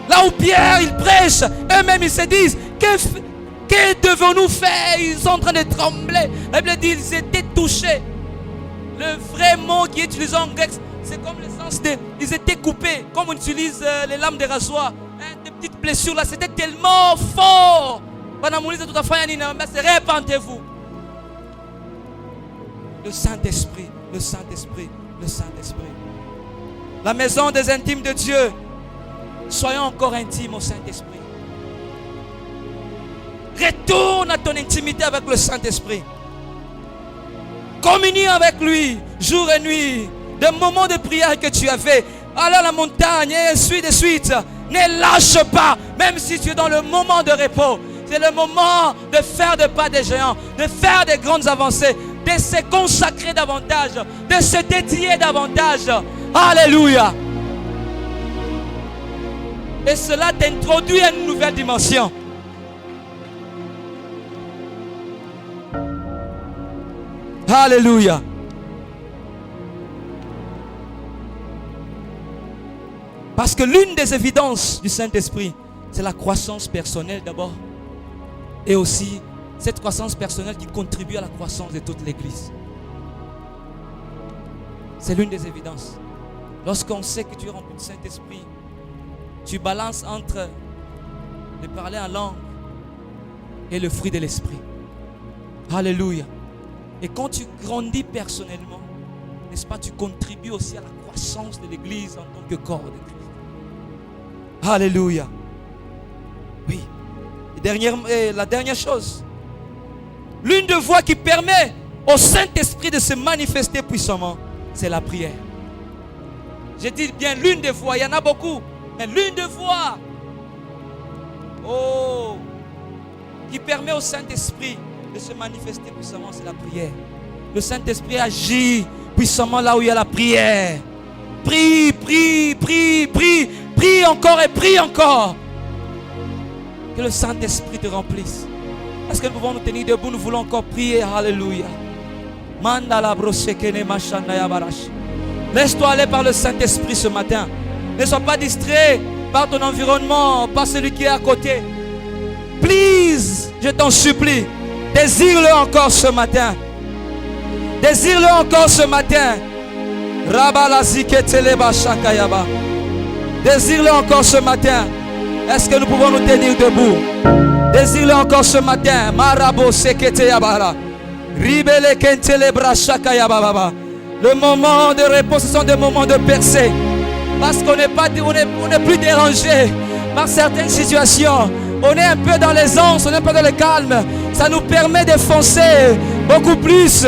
A: Là où Pierre, il prêche, eux-mêmes ils se disent, que devons-nous faire? Ils sont en train de trembler. La Bible dit, ils étaient touchés. Le vrai mot qui est utilisé en grec, c'est comme le sens de, ils étaient coupés, comme on utilise les lames de rasoir. Des petites blessures là, c'était tellement fort. Répentez-vous. Le Saint-Esprit, le Saint-Esprit, le Saint-Esprit. La maison des intimes de Dieu. Soyons encore intimes au Saint-Esprit. Retourne à ton intimité avec le Saint-Esprit. Communie avec lui, jour et nuit. Des moments de prière que tu as fait. Allez à la montagne et ainsi de suite. Ne lâche pas, même si tu es dans le moment de repos. C'est le moment de faire des pas des géants, de faire des grandes avancées, de se consacrer davantage, de se dédier davantage. Alléluia. Et cela t'introduit à une nouvelle dimension. Alléluia. Parce que l'une des évidences du Saint-Esprit, c'est la croissance personnelle d'abord. Et aussi cette croissance personnelle qui contribue à la croissance de toute l'Église. C'est l'une des évidences. Lorsqu'on sait que tu es rempli du Saint-Esprit, tu balances entre le parler en langue et le fruit de l'Esprit. Alléluia. Et quand tu grandis personnellement, n'est-ce pas, tu contribues aussi à la croissance de l'Église en tant que corps de Christ. Alléluia. Oui. Et la dernière chose, l'une des voies qui permet au Saint-Esprit de se manifester puissamment, c'est la prière. Je dis bien l'une des voies, il y en a beaucoup, mais l'une des voies qui permet au Saint-Esprit de se manifester puissamment, c'est la prière. Le Saint-Esprit agit puissamment là où il y a la prière. Prie, prie, prie, prie, prie encore et prie encore. Que le Saint-Esprit te remplisse. Est-ce que nous pouvons nous tenir debout? Nous voulons encore prier. Alléluia. Laisse-toi aller par le Saint-Esprit ce matin. Ne sois pas distrait par ton environnement, par celui qui est à côté. Please, je t'en supplie. Désire-le encore ce matin. Désire-le encore ce matin. Désire-le encore ce matin. Est-ce que nous pouvons nous tenir debout? Désire-le encore ce matin. Marabo sekete yabara. Ribele kentele brashaka yababa. Le moment de réponse, ce sont des moments de percée. Parce qu'on n'est plus dérangé par certaines situations. On est un peu dans l'aisance, on est un peu dans le calme. Ça nous permet de foncer beaucoup plus.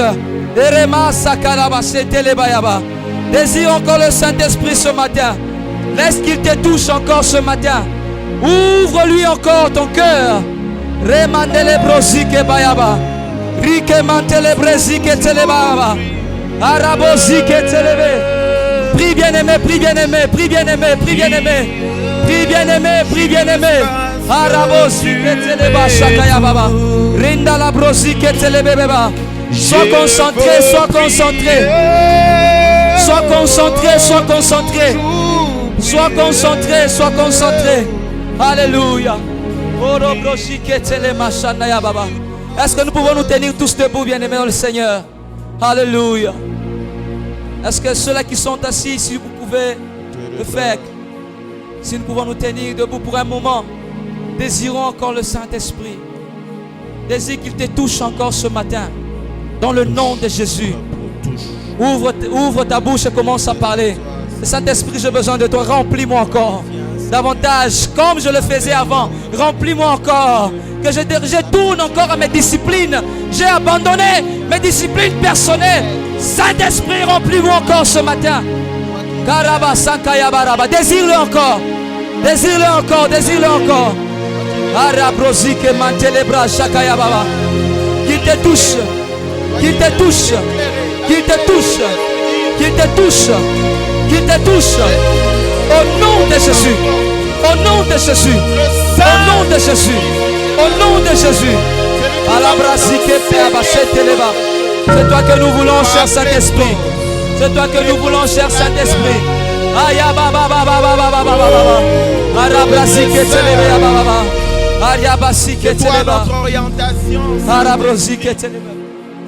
A: Désire encore le Saint-Esprit ce matin. Laisse qu'il te touche encore ce matin. Ouvre-lui encore ton cœur. Remandele brosike bayaba. Rike mantele brezike telebaba. Arabosike telebe. Prie bien-aimé, prie bien-aimé, prie bien-aimé, prie bien-aimé. Prie bien-aimé, prie bien-aimé. Arabosike teleba shakayababa. Rinda la brosike telebeba. Sois concentré, sois concentré. Sois concentré, sois concentré. Sois concentré, sois concentré. Alléluia. Est-ce que nous pouvons nous tenir tous debout, bien-aimés dans le Seigneur? Alléluia. Est-ce que ceux-là qui sont assis, si vous pouvez le faire, si nous pouvons nous tenir debout pour un moment, désirons encore le Saint-Esprit. Désire qu'il te touche encore ce matin. Dans le nom de Jésus. Ouvre ta bouche et commence à parler. Saint-Esprit, j'ai besoin de toi. Remplis-moi encore. Davantage, comme je le faisais avant. Remplis-moi encore. Que je tourne encore à mes disciplines. J'ai abandonné mes disciplines personnelles. Saint-Esprit, remplis-moi encore ce matin. Désire-le encore. Désire-le encore. Désire-le encore. Qu'il te touche. Qu'il te touche. Qu'il te touche. Qu'il te touche. Qu'il te touche. Au nom de Jésus. Au nom de Jésus. Au nom de Jésus. Au nom de Jésus. C'est toi que nous voulons, cher Saint-Esprit. C'est toi que nous voulons, cher Saint-Esprit.
C: C'est toi notre orientation.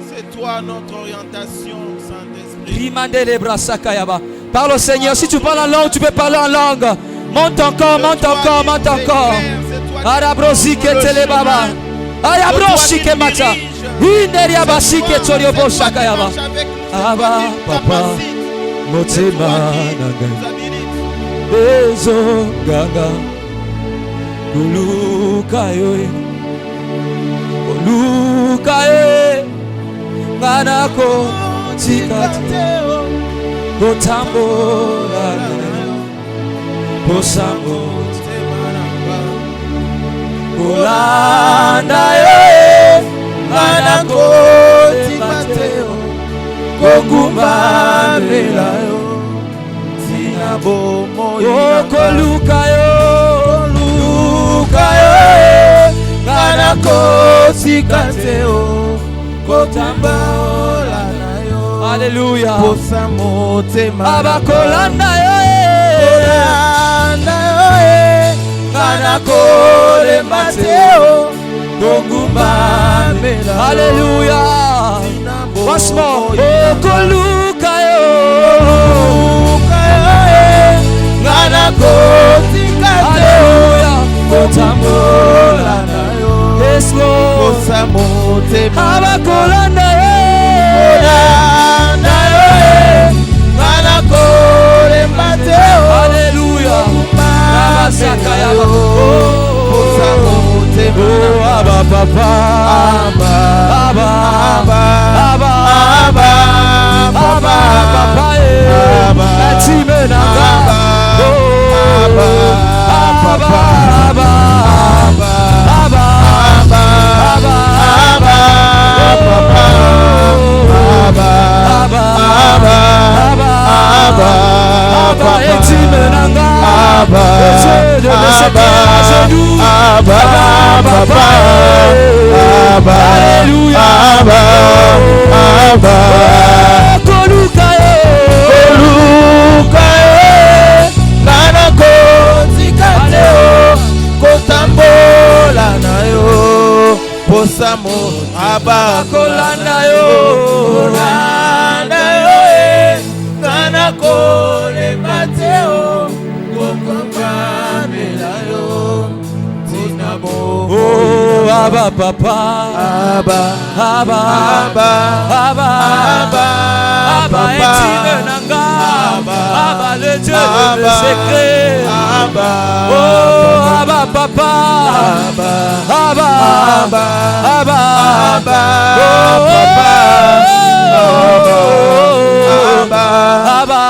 C: C'est toi notre orientation, Saint-Esprit.
A: Parle au Seigneur. Si tu parles en langue, tu peux parler en langue. Monte encore, monte encore, monte encore. Arabrosike telebaba. Ayabrosike mata. Ineria basike toriobo shakayaba. Aba papa. Motema nanga. Ezo gaga. Ulukayo. Ulukayo. Manako tikate. Kotambola. Posamo Olanda yo Manako Timateo Kogumba Mela yo Tinabomo Koluka yo Manako Tikateo Kotambola yo Alléluia Posamo Tema Abakolanda yo Kanakole Mateo Kongumba Mela. Alléluia. Once more. Koluka yo. Kanakoti Kate. Alléluia. Kotambola na yo. Yes Lord. Kosamote Abakolanda yo. Na yo. Kanakole Mateo. Alléluia. Abba papa, Abba papa, Abba de se tenir à genoux.
B: Abba, Papa. Abba,
A: Alléluia.
B: Abba, Abba.
A: Kolukae.
B: Kolukae. Nanako tikateo. Kotambola na yo. Posamo. Abba,
A: Kolanda yo.
B: Kolanda yo. Nanako le mateo. Kokamela yo. Tinamo.
A: Oh, Abba Papa.
B: Abba,
A: Abba,
B: Abba,
A: Abba,
B: Abba,
A: Abba, intime nanga. Abba, le Dieu de mes secrets.
B: Abba,
A: Oh, Abba Papa.
B: Abba,
A: Abba,
B: Abba,
A: Abba,
B: Abba,
A: Oh,
B: Abba,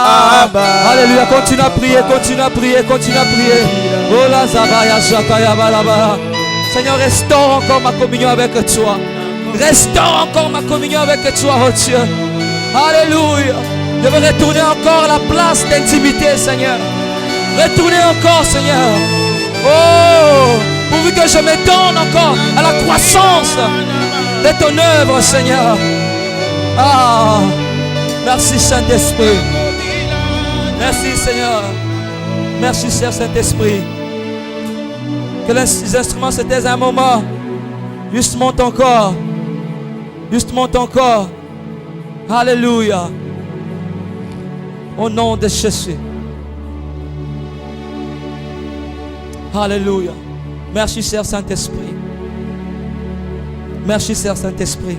A: Abba. Alléluia, continue à prier, continue à prier, continue à prier. Oh la Zabaya Shakaya Balaba. Seigneur, restaure encore ma communion avec toi. Restaure encore ma communion avec toi, oh Dieu. Alléluia. Je veux retourner encore à la place d'intimité, Seigneur. Retourner encore, Seigneur. Oh, pourvu que je me donne encore à la croissance de ton œuvre, Seigneur. Ah, merci Saint-Esprit. Merci Seigneur. Merci cher Saint-Esprit. Que les instruments se taisent un moment. Juste monte encore. Juste monte encore. Alléluia. Au nom de Jésus. Alléluia. Merci cher Saint-Esprit. Merci cher Saint-Esprit.